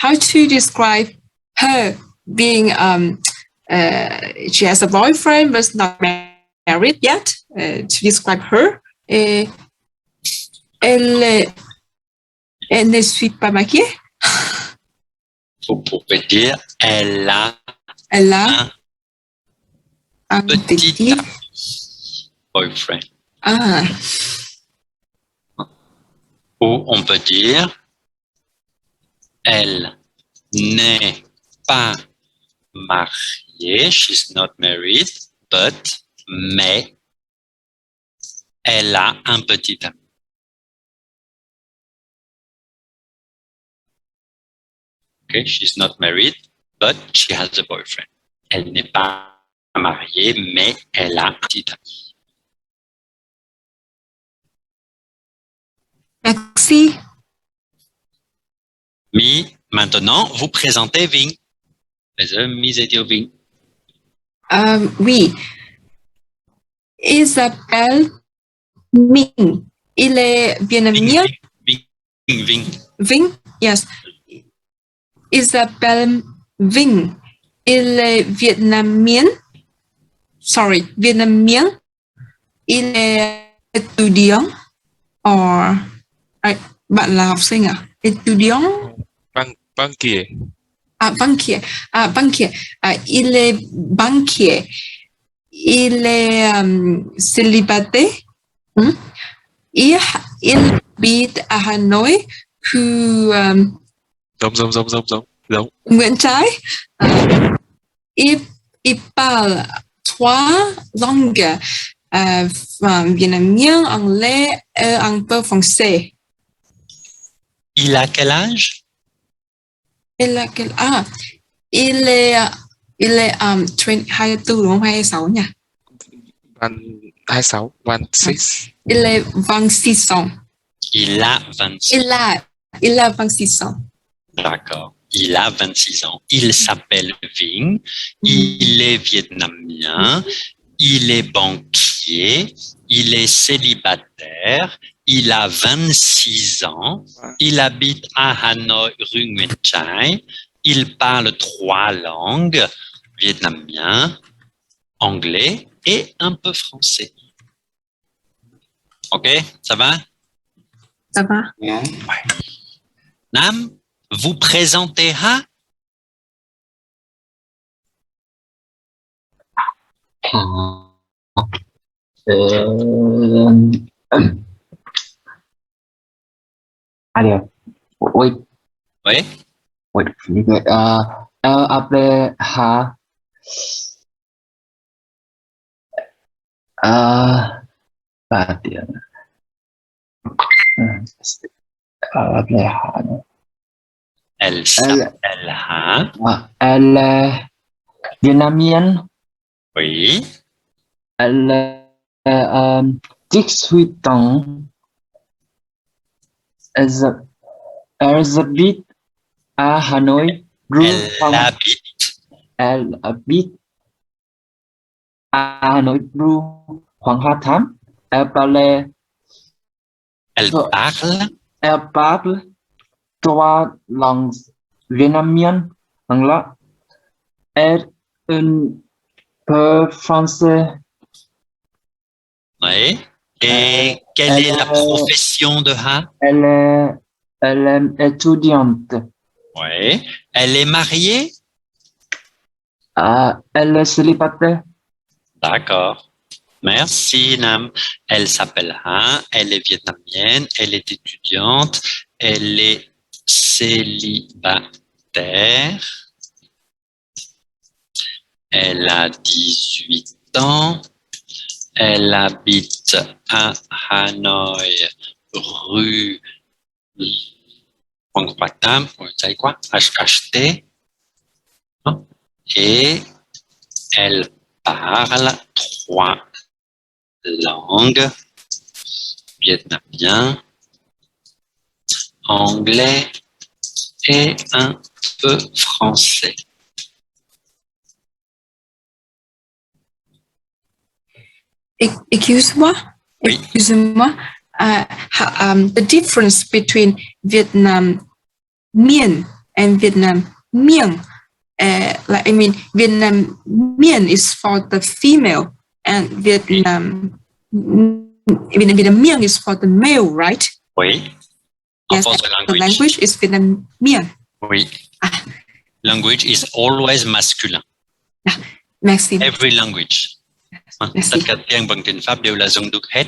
S2: how to describe her being she has a boyfriend but not married yet. To describe her, elle ne suis pas mariée.
S1: vous pouvez dire, elle a
S2: Elle a un
S1: petit
S2: petit.
S1: boyfriend.
S2: Ah,
S1: Ou on peut dire, elle n'est pas mariée, she's not married, mais elle a un petit ami. Okay, she's not married, but she has a boyfriend. Elle n'est pas mariée, mais elle a un petit ami.
S2: merci.
S1: Mi, maintenant, vous présentez Ving. Les amis étaient au Ving.
S2: Oui. Isabelle Ming. Il est vietnamien.
S1: Ving.
S2: Vinh. Yes. Isabelle Vinh. Il est vietnamien. Sorry, vietnamien. Il est étudiant. Or, bạn là học sinh à? Étudiant.
S8: Banquier.
S2: Banquier. Banquier. Il est banquier. Il est célibataire. Il habite à Hanoï.
S8: Giống.
S2: Nguyễn Trái. Il parle trois langues. Vietnamien, anglais et un peu français.
S1: Il a quel âge?
S2: Il est 24 đúng không? 26 nhỉ?
S8: 26. 26.
S2: Il est 26 ans.
S1: Il a 26
S2: Il a 26 ans.
S1: D'accord. Il a 26 ans. Il s'appelle Vinh. Il est vietnamien. Il est banquier. Il est célibataire. Il a 26 ans. Il habite à Hanoï, rue Nguyen Chai. Il parle 3 langues, vietnamien, anglais et un peu français. OK, ça va?
S2: Ça va?
S1: Nam, vous présentez Ha?
S10: Allez, wait,
S1: Oui,
S10: wait. Après ha, apa dia? Après ha,
S1: elle s'appelle Ha.
S10: elle est vietnamienne.
S1: Oui,
S10: Elle est 18 ans. Elle habite à Hanoï. Elle habite à Hanoï, rue Hoàng Hoa Thám. Elle parle 3 langues vietnamiennes, anglais et un peu français.
S1: oui. Et quelle est la profession de Ha?
S10: Elle est étudiante.
S1: Oui. Elle est mariée?
S10: Elle est célibataire.
S1: D'accord. Merci, Nam. Elle s'appelle Han, elle est vietnamienne, elle est étudiante, elle est célibataire, elle a 18 ans, elle habite à Hanoï, rue Quang Quoc Tam, vous savez quoi? HHT. Et elle parle 3 langues, vietnamien, anglais et un peu français.
S2: Excuse-moi.
S1: Oui.
S2: Excuse-moi. The difference between Vietnam Mien and Vietnam Mieng. Vietnam Mien is for the female, and Vietnam Mieng is for the male, right?
S1: Oui.
S2: Yes,
S1: For
S2: the language is Vietnam Mien.
S1: Oui. Language is always masculin.
S2: Merci.
S1: Every language.
S2: Merci.
S1: Tất cả tiếng bằng tiếng Pháp đều là dùng được hết.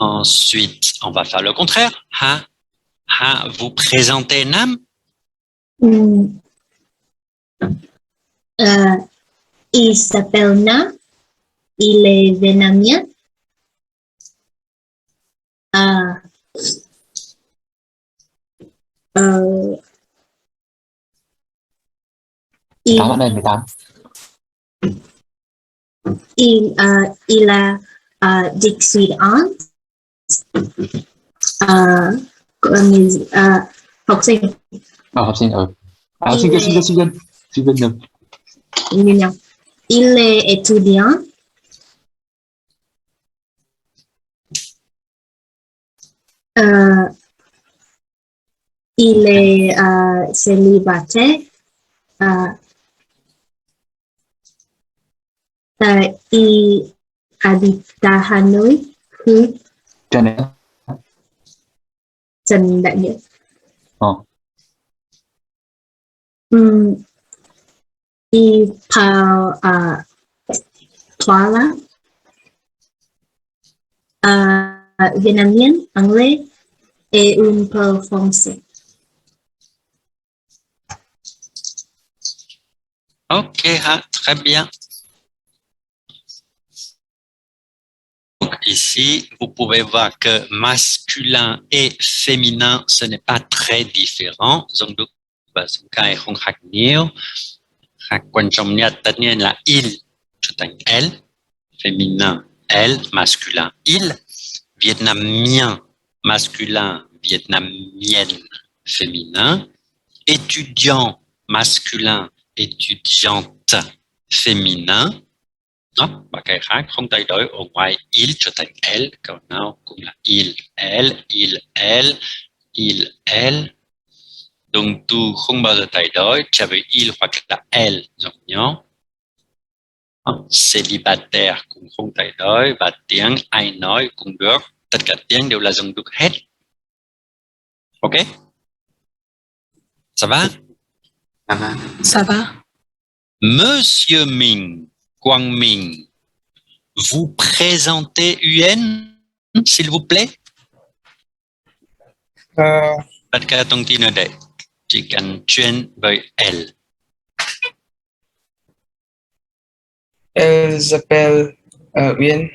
S1: Ensuite, on va faire le contraire. Ha, vous présentez Nam?
S11: Il s'appelle Nam. Il est vietnamien.
S10: Tám bạn ơi, 18.
S11: Il a 18 ans. Học sinh.
S10: Học sinh sinh viên nhầm.
S11: Il est étudiant. Il est célibataire. Il habite à Hanoi. Trần Đại Nghĩa. Il parle 3 langues. Vietnamien, anglais et un peu français.
S1: Ok, très bien. Donc ici, vous pouvez voir que masculin et féminin, ce n'est pas très différent. Donc, il, elle, féminin, elle, masculin, il, vietnamien, masculin, vietnamienne, féminin, étudiant, masculin, étudiante, féminin. Đó, và cái khác không thay đổi, ở ngoài il trở thành elle, còn nào cũng là il, elle. Động từ không bao giờ thay đổi, chỉ với il hoặc là elle giống nhau. Célibataire cũng không thay đổi, và tiếng ai nói cũng được. Tất cả tiếng đều là dùng được hết. Ok? Ça va?
S2: Ça va.
S1: Monsieur Ming, Quang Minh, vous présentez UN, s'il vous plaît? Tất cả thông tin ở đây, chỉ cần chuyên với elle.
S9: Elle s'appelle Uyên.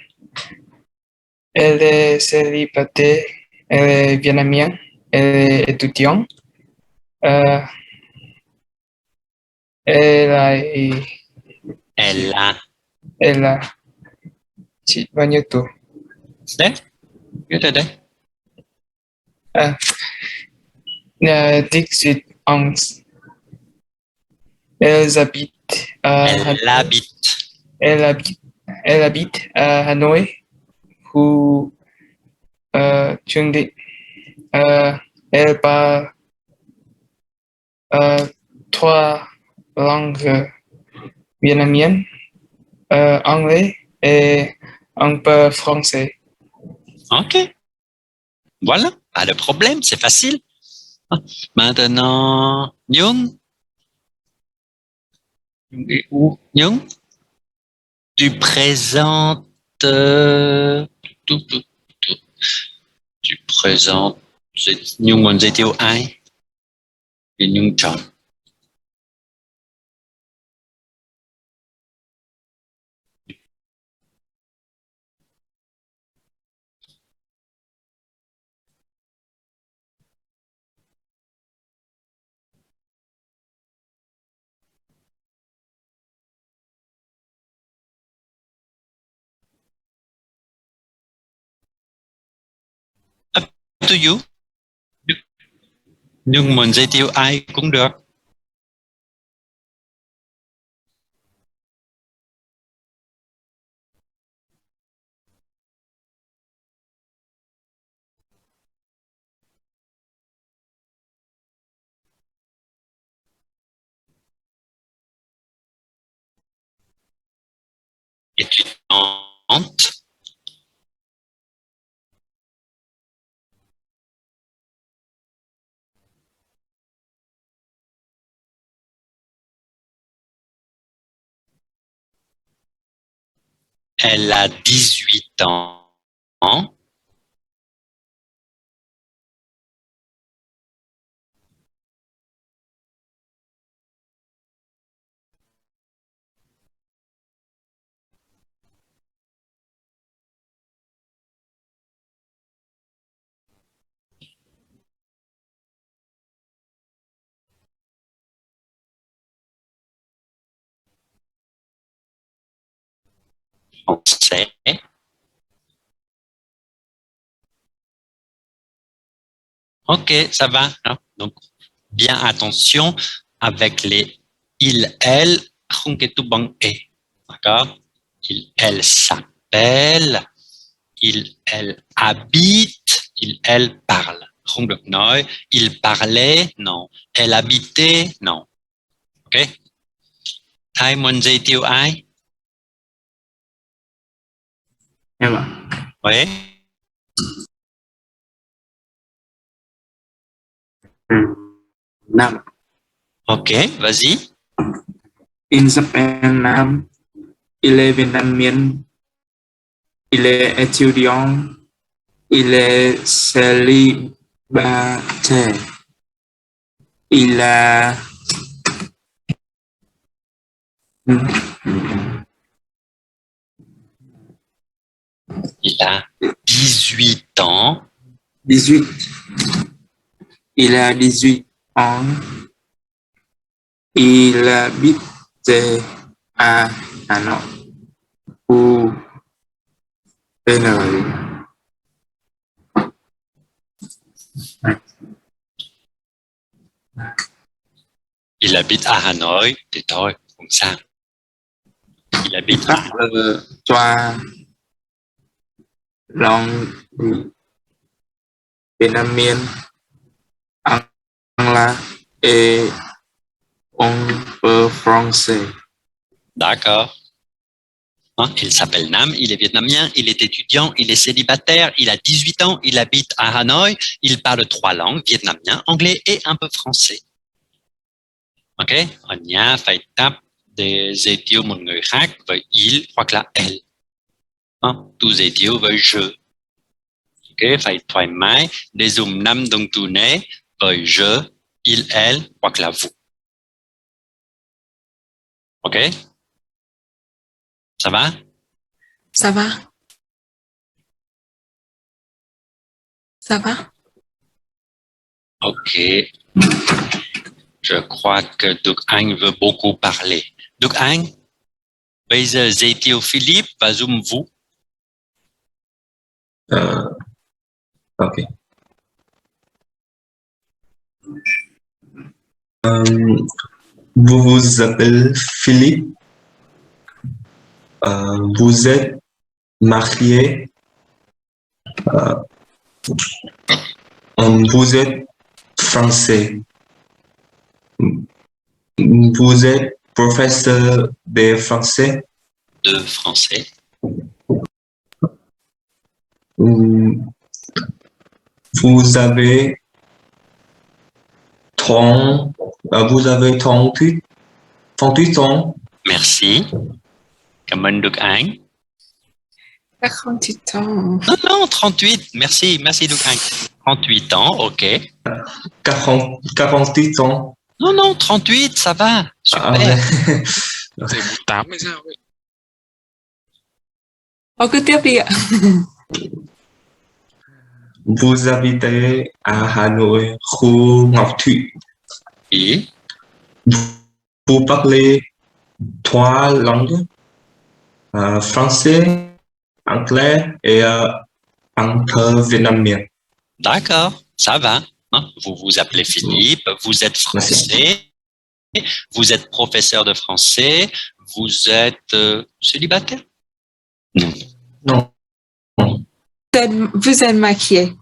S9: Elle est célibataire. Elle est vietnamienne. Elle est étudiante. Elle a chị bao nhiêu tuổi?
S1: Đấy, viết ở đây.
S9: 18 ans. Elle habite à Hanoi, khu Trương Định. Elle parle 3 langues vietnamiennes, anglais et un peu français.
S1: Ok. Voilà. Pas de problème, c'est facile. Maintenant, Nyung. Nyung, tu présentes... Tu présentes... Nyung muốn giới thiệu ai? Thì Nhung chọn. Up to you. Nhung muốn giới thiệu ai cũng được. Étudiante. Elle a 18 ans. Français. Ok, ça va. Hein? Donc, bien attention avec les il, elle, d'accord? Il, elle s'appelle, il, elle habite, il, elle parle. Không được nói, il parlait, non. Elle habitait, non. Ok? Ai muốn giới thiệu ai?
S3: Em ạ.
S1: Oui.
S3: Nam.
S1: Ok, vas-y.
S3: Il s'appelle Nam. Il est vietnamien. Il est étudiant. Il est célibataire. Il a...
S1: Il a 18 ans.
S3: 18. Il a 18 ans. Il habite à Hà Nội. Tên là gì?
S1: Il habite à Hanoï. Thì thôi, không sao. Il habite à
S3: Cho Long vietnamien anglais et un peu français.
S1: D'accord. Hein, il s'appelle Nam, il est vietnamien, il est étudiant, il est célibataire, il a 18 ans, il habite à Hanoï, il parle 3 langues, vietnamien, anglais et un peu français. Ok, on y a phải tập để giới thiệu một người khác với il hoặc là elle. Hein, tu giới thiệu với je. Ok, phải thoải mái để dùng nam đồng tu né với je, il, elle hoặc là vous. Ok, ça va?
S2: Ça va? Ça va?
S1: Ok. Je crois que Đức Anh veut beaucoup parler. Đức Anh, bây giờ giới thiệu Philippe và giúp vous.
S3: Ok. Vous vous appelez Philippe. Vous êtes marié. Vous êtes français. Vous êtes professeur de français.
S1: De français.
S3: Vous avez 30, vous avez 38 ans.
S1: Merci. Cảm ơn Đức Anh.
S2: Các con thì to.
S1: Non, 38. Merci Đức Anh. 38 ans, ok.
S3: 48 ans.
S1: Non, 38, ça va. Super.
S8: Thầy 48 hay sao ấy?
S2: Cứ tiếp đi ạ.
S3: Vous habitez à Hà Nội, khu Ngọc Thụy.
S1: Oui.
S3: Vous parlez 3 langues, français, anglais et un peu vietnamien.
S1: D'accord, ça va. Hein? Vous vous appelez Philippe, vous êtes français, vous êtes professeur de français, vous êtes célibataire? Non.
S3: Non.
S2: Vous êtes marié.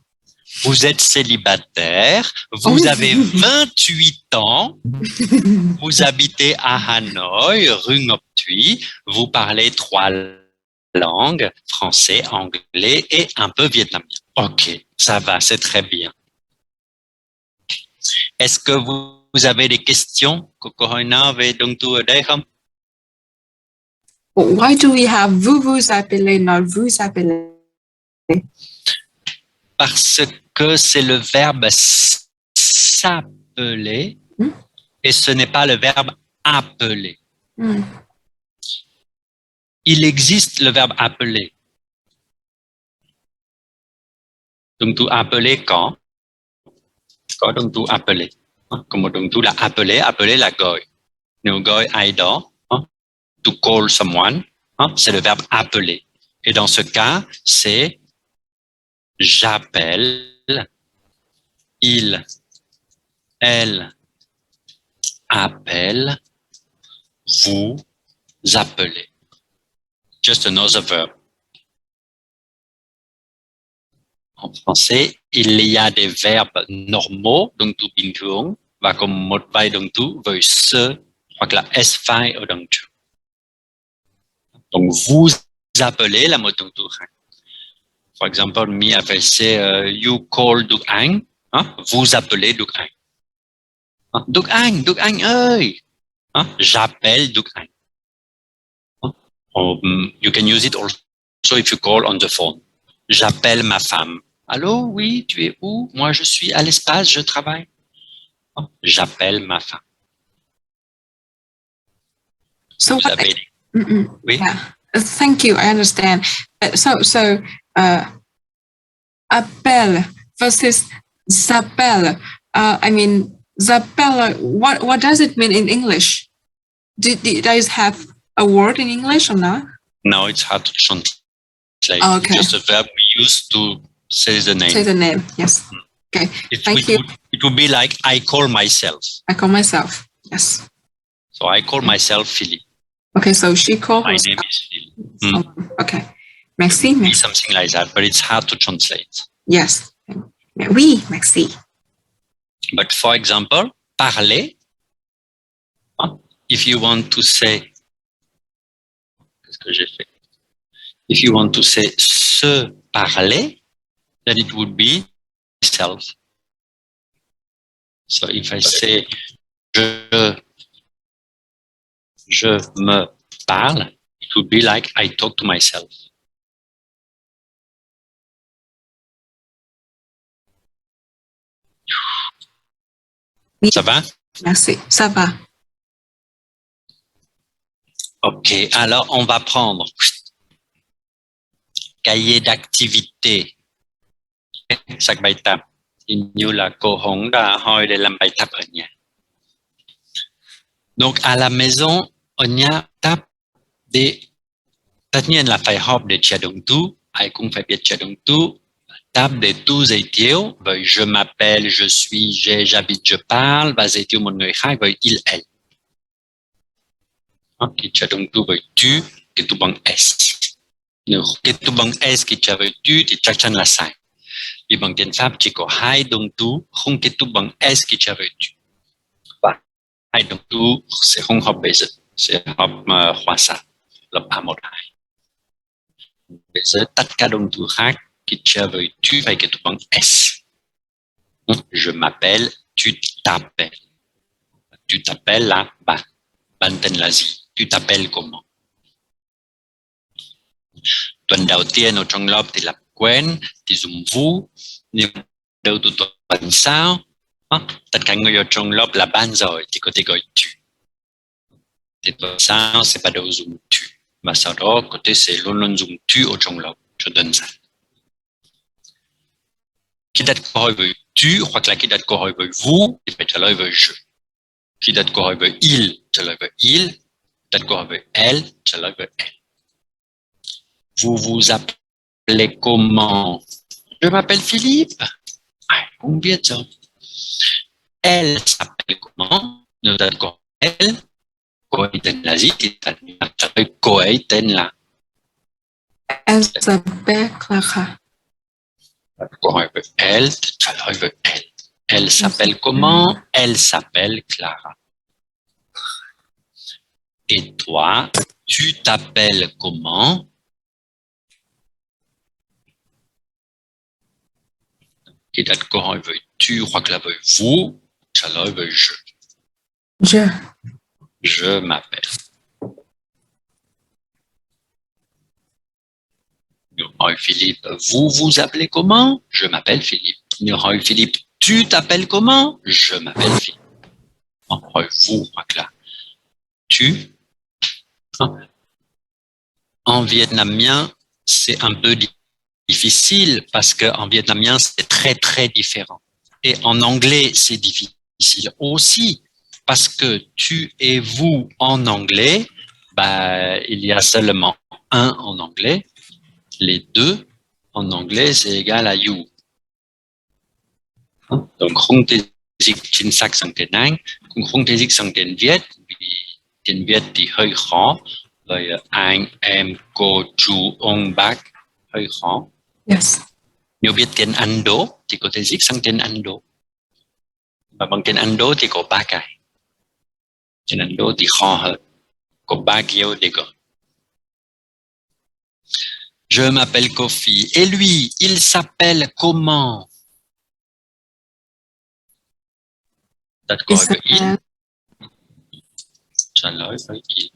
S1: Vous êtes célibataire, vous avez 28 ans, vous habitez à Hanoï, rue Ngọc Thụy, vous parlez 3 langues, français, anglais et un peu vietnamien. Ok, ça va, c'est très bien. Est-ce que vous avez des questions?
S2: Why do we have vous appelez, not vous appelez?
S1: Parce que c'est le verbe s'appeler et ce n'est pas le verbe appeler. Il existe le verbe appeler. Donc, tu appeler quand? Có động từ appeler. Có một động từ là appeler là gọi. Nếu gọi ai đó, to call someone, c'est le verbe appeler. Et dans ce cas, c'est j'appelle, il, elle appelle, vous appelez. Just another verb. En français, il y a des verbes normaux, động từ bình thường, và có một vài động từ với se hoặc là s phai ở đằng trước. Donc, vous appelez là một động từ khác. For example, mi avait c'est you call Đức Anh, vous appelez Đức Anh. Đức Anh ơi! J'appelle Đức Anh. You can use it also if you call on the phone. J'appelle ma femme. Allô, oui, tu es où? Moi, je suis à l'espace, je travaille. J'appelle ma femme.
S2: So
S1: vous avez... Oui.
S2: Yeah. Thank you. I understand. So, appel versus s'appelle. I mean, s'appelle. What does it mean in English? Do you guys have a word in English or not?
S1: No, it's hard to translate.
S2: Okay.
S1: Just a verb we use to say the name.
S2: Say the name. Yes. Okay. Thank you.
S1: It would be like I call myself.
S2: I call myself. Yes.
S1: So I call myself Philippe.
S2: Okay, so she called
S1: My
S2: herself.
S1: name is Philippe.
S2: Okay. Merci.
S1: Be something like that, but it's hard to translate.
S2: Yes. Oui, merci.
S1: But for example, parler, if you want to say, qu'est-ce que j'ai fait? If you want to say se parler, then it would be self. So if I say je me parle, it would be like I talk to myself. Ça va?
S2: Merci, ça va.
S1: Ok, alors on va prendre cahier d'activité. Sách bài tập. Hình như là cô Hồng đã hỏi để làm bài tập ở nhà. Donc à la maison, ở nhà tập để tất nhiên là phải học để chia động từ, ai cũng phải biết chia động từ. Tập để tự giới thiệu với je m'appelle, je suis, j'ai, j'habite, je parle và giới thiệu một người khác với il, elle. Khi chia động từ với tu, kết thúc bằng s. Nếu kết thúc bằng s khi chia với tu thì chắc chắn là sai. Vì bằng tiếng Pháp chỉ có hai động từ không kết thúc bằng s khi chia với tu. Và hai động từ sẽ không học bây giờ, sẽ học hóa sản lập A12. Bây giờ tất cả động từ khác khi chia với tu phải kết thúc bằng s. Je m'appelle, tu t'appelles. Tu t'appelles là, Banten Lazi. Tu t'appelles comment? Tuần đầu tiên ở trong lớp thì làm quen, thì dùng vous, nhưng đâu tụi tuần sau, tất cả người ở trong lớp là ban rồi thì có thể gọi tu. Thì tuần sau sẽ bắt đầu dùng tu. Và sau đó có thể sẽ luôn luôn dùng tu ở trong lớp cho đơn giản. Khi đặt câu hỏi với tu hoặc là khi đặt câu hỏi với vous thì phải trả lời với je. Khi đặt câu hỏi với il, trả lời với il. Đặt câu hỏi với elle, trả lời với elle. Vous vous appelez comment? Je m'appelle Philippe. Không biết rồi. Elle s'appelle comment? Nếu đặt câu hỏi elle, cô ấy tên là gì thì trả lời cô ấy tên là.
S2: Elle s'appelle Clara.
S1: Câu hỏi với elle, trả lời với elle. Elle s'appelle comment? Elle s'appelle Clara. Et toi, tu t'appelles comment? Khi đặt câu hỏi với tu hoặc là với vous, trả lời với je.
S2: Je.
S1: Je m'appelle. Nous hỏi Philippe, vous vous appelez comment? Je m'appelle Philippe. Nous hỏi Philippe, tu t'appelles comment? Je m'appelle Philippe. On hỏi vous hoặc là tu. En vietnamien, c'est un peu difficile parce qu'en vietnamien, c'est très, très différent. Et en anglais, c'est difficile aussi parce que tu et vous en anglais, il y a seulement un en anglais. Les deux en anglais, c'est égal à you. Donc, không thể dịch chính xác sang tiếng Anh, cũng không thể dịch sang tiếng Việt, vì tiếng Việt thì hơi khó. Rồi anh, em, cô, chú, ông, bác, hơi khó.
S2: Yes.
S1: Nếu biết tiếng Ando thì có thể dịch sang tiếng Ando. Và bằng tiếng Ando thì có 3 cái. Tiếng Ando thì khó hơn. Có 3 kiểu để gọi. Je m'appelle Kofi. Et lui, il s'appelle comment? Đặt câu hỏi với il. Trả lời với il.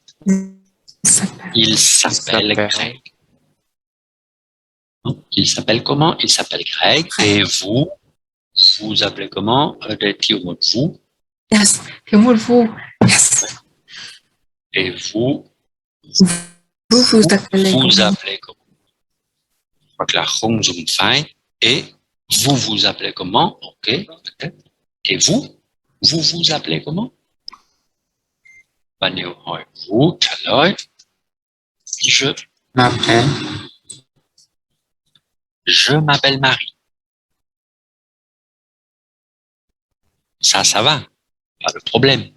S1: Il s'appelle Greg. Il s'appelle comment? Il s'appelle Greg. Et vous, vous appelez comment? Thiếu một vous.
S2: Yes. Thiếu một vous. Yes.
S1: Et vous,
S2: vous
S1: appelez comment? Hoặc là không dùng phải. Et vous vous appelez comment? Ok. Et vous vous appelez comment? Và nếu hỏi vous trả lời, je m'appelle Marie. Ça va. Pas de problème.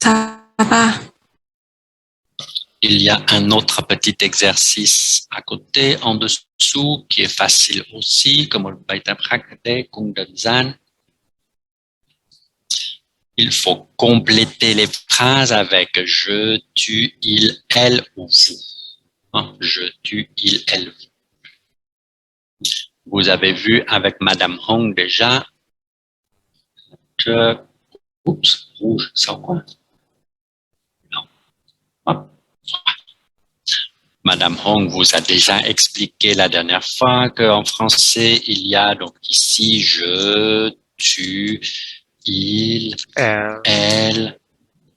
S2: Ça va.
S1: Il y a un autre petit exercice à côté, en dessous, qui est facile aussi, comme on va interpréter, il faut compléter les phrases avec je, tu, il, elle ou vous. Je, tu, il, elle, vous. Vous avez vu avec Madame Hong déjà. Oups, rouge, ça ou quoi? Non. Hop. Madame Hong vous a déjà expliqué la dernière fois qu'en français, il y a donc ici je, tu, il, elle,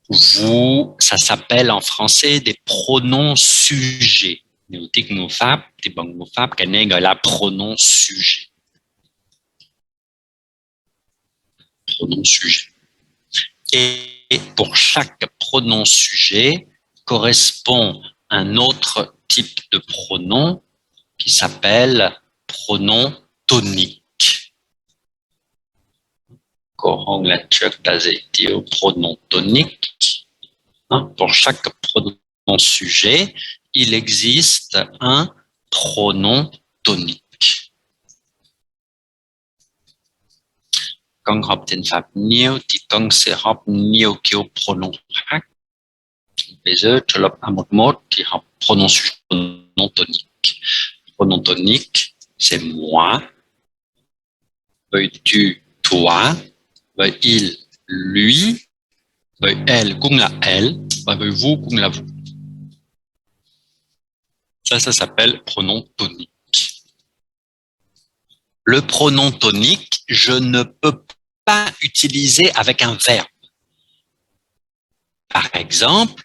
S1: vous. Ça s'appelle en français des pronoms sujets. Nous dit que nous fab, des bons nous fab, qu'elle n'est la pronom sujet. Pronom sujet. Et pour chaque pronom sujet correspond un autre type de pronom qui s'appelle pronom tonique. Pronom tonique. Pour chaque pronom sujet, il existe un pronom tonique. Quand học tiếng Pháp nhiều thì con sẽ học nhiều kiểu pronom khác. Bây giờ trở lại à một thì học pronom sujet, pronom tonique. Pronom tonique, c'est moi. Tu, toi. Il, lui. Elle, cũng là elle. Vous, cũng là vous. Ça s'appelle pronom tonique. Le pronom tonique, je ne peux pas utiliser avec un verbe. Par exemple,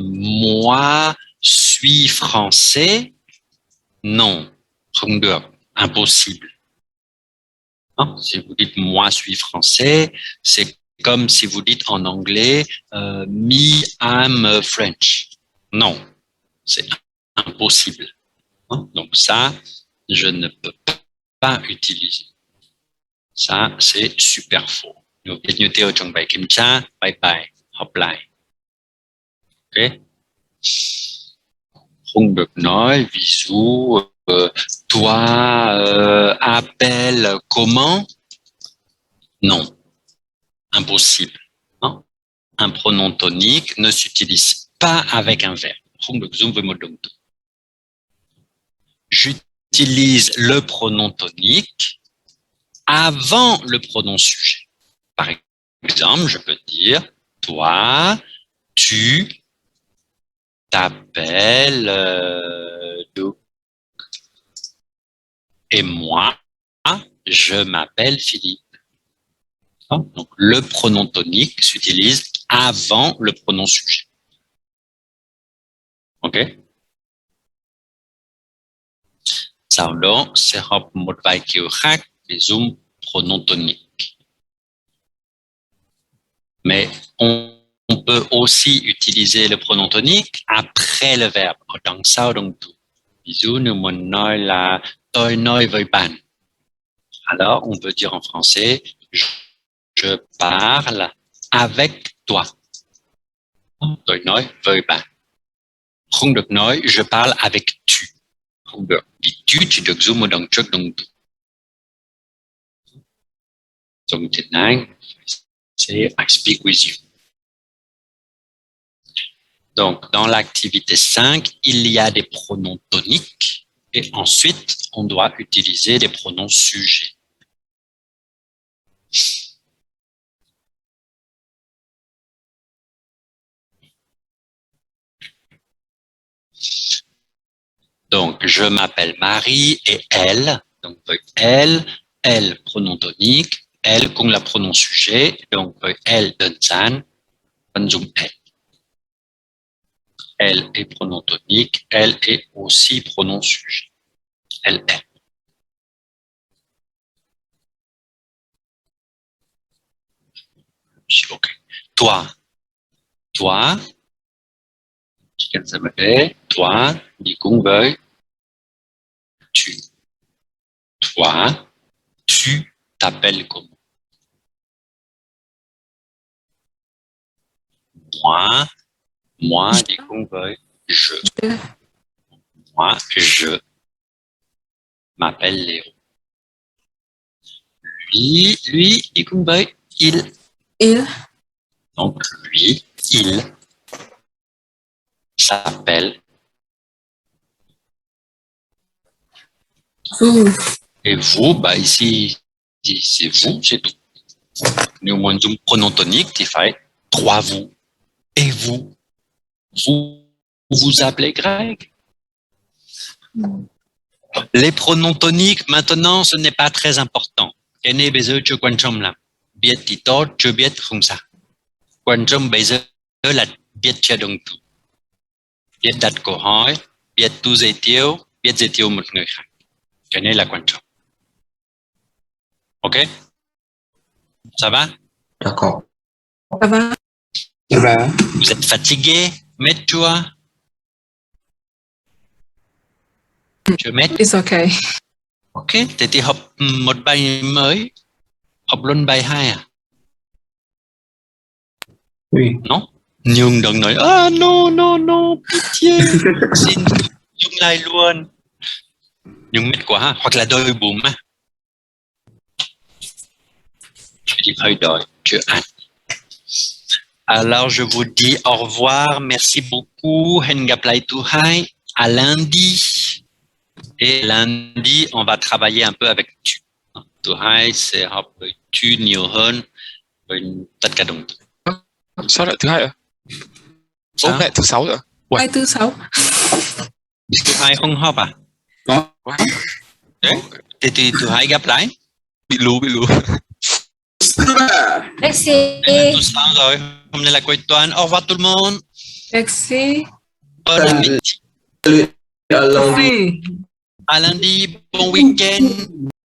S1: moi suis français. Non, impossible. Hein? Si vous dites moi suis français, c'est comme si vous dites en anglais me I'm French. Non, c'est impossible. Hein? Donc ça, je ne peux pas utiliser. Ça, c'est super faux. Bye bye, học lại. Ok? Không được nói, ví dụ, toi appelle comment? Non, impossible. Hein? Un pronom tonique ne s'utilise pas avec un verbe. Không được dùng với một động từ. J'utilise le pronom tonique avant le pronom sujet. Par exemple, je peux dire toi, tu t'appelles Doug. Et moi, je m'appelle Philippe. Donc, le pronom tonique s'utilise avant le pronom sujet. Ok? Sau đó sẽ học một vài kiểu khác để dùng pronom tonique. Mais on peut aussi utiliser le pronom tonique après le verbe. Ở đằng sau động từ. Ví dụ như mình nói là tôi nói với bạn. Alors, on peut dire en français, je parle avec toi. Tôi nói với bạn. Không được nói, je parle avec tu. Không được. Vì tu chỉ được dùng ở đằng trước động từ. Trong tiếng Anh, c'est I speak with you. Donc, dans l'activité 5, il y a des pronoms toniques et ensuite, on doit utiliser des pronoms sujets. Donc, je m'appelle Marie et elle, donc elle, pronom tonique, elle, comme la pronom sujet, donc elle, Dunsan, elle. Elle est pronom tonique, elle est aussi pronom sujet. Elle est. Ok. Toi, chỉ cần sẽ để toi đi cùng với tu. Toi, tu t'appelles comment? Moi đi cùng với je. Moi, je m'appelle Léo. Lui đi cùng với il. Donc lui, il s'appelle
S2: Vous.
S1: Et vous, bah ici c'est vous, c'est tout. Nếu muốn dùng pronom tonique thì phải trois vous et vous. Vous vous appelez Greg. Les pronoms toniques, maintenant, ce n'est pas très important. Cái này bây giờ chưa quan trọng lắm. Biết thì tốt, chưa biết không sao. Quan trọng bây giờ là biết chia động từ. Biết đặt câu hỏi, biết tu giới thiệu, biết giới thiệu một người khác. Cái này là quan trọng. Ok? Ça va?
S3: D'accord.
S2: Ça va?
S9: Ça va.
S1: Vous êtes fatigué? Mets-toi. Je mets.
S2: It's okay.
S1: Ok, thế thì học một bài mới. Học luôn bài 2 à?
S3: Oui.
S1: Non? Nhưng đừng nói, no, pitié. Xin dùng lại luôn. Nhưng mệt quá, hoặc là đôi bụng á. Je dis hơi đói, chưa ăn. Alors, je vous dis au revoir. Merci beaucoup. Hẹn gặp lại tú hai. À lundi. Et lundi, on va travailler un peu avec tu. Thứ hai sẽ học với tu nhiều hơn với tất cả động từ.
S8: Sao lại thứ hai ạ? Ố,
S1: Sao?
S8: mẹ thứ sáu rồi. Uầy.
S2: Hai thứ sáu.
S1: Thứ hai không học à?
S8: Có.
S1: Đấy. Thì thứ hai gặp lại.
S8: Bị lú.
S5: Merci.
S1: Tout ça rồi. Hôm nay là cuối tuần. Au revoir tout le monde.
S2: Merci.
S1: Bon appétit.
S3: À lundi.
S1: À lundi. Bon week-end.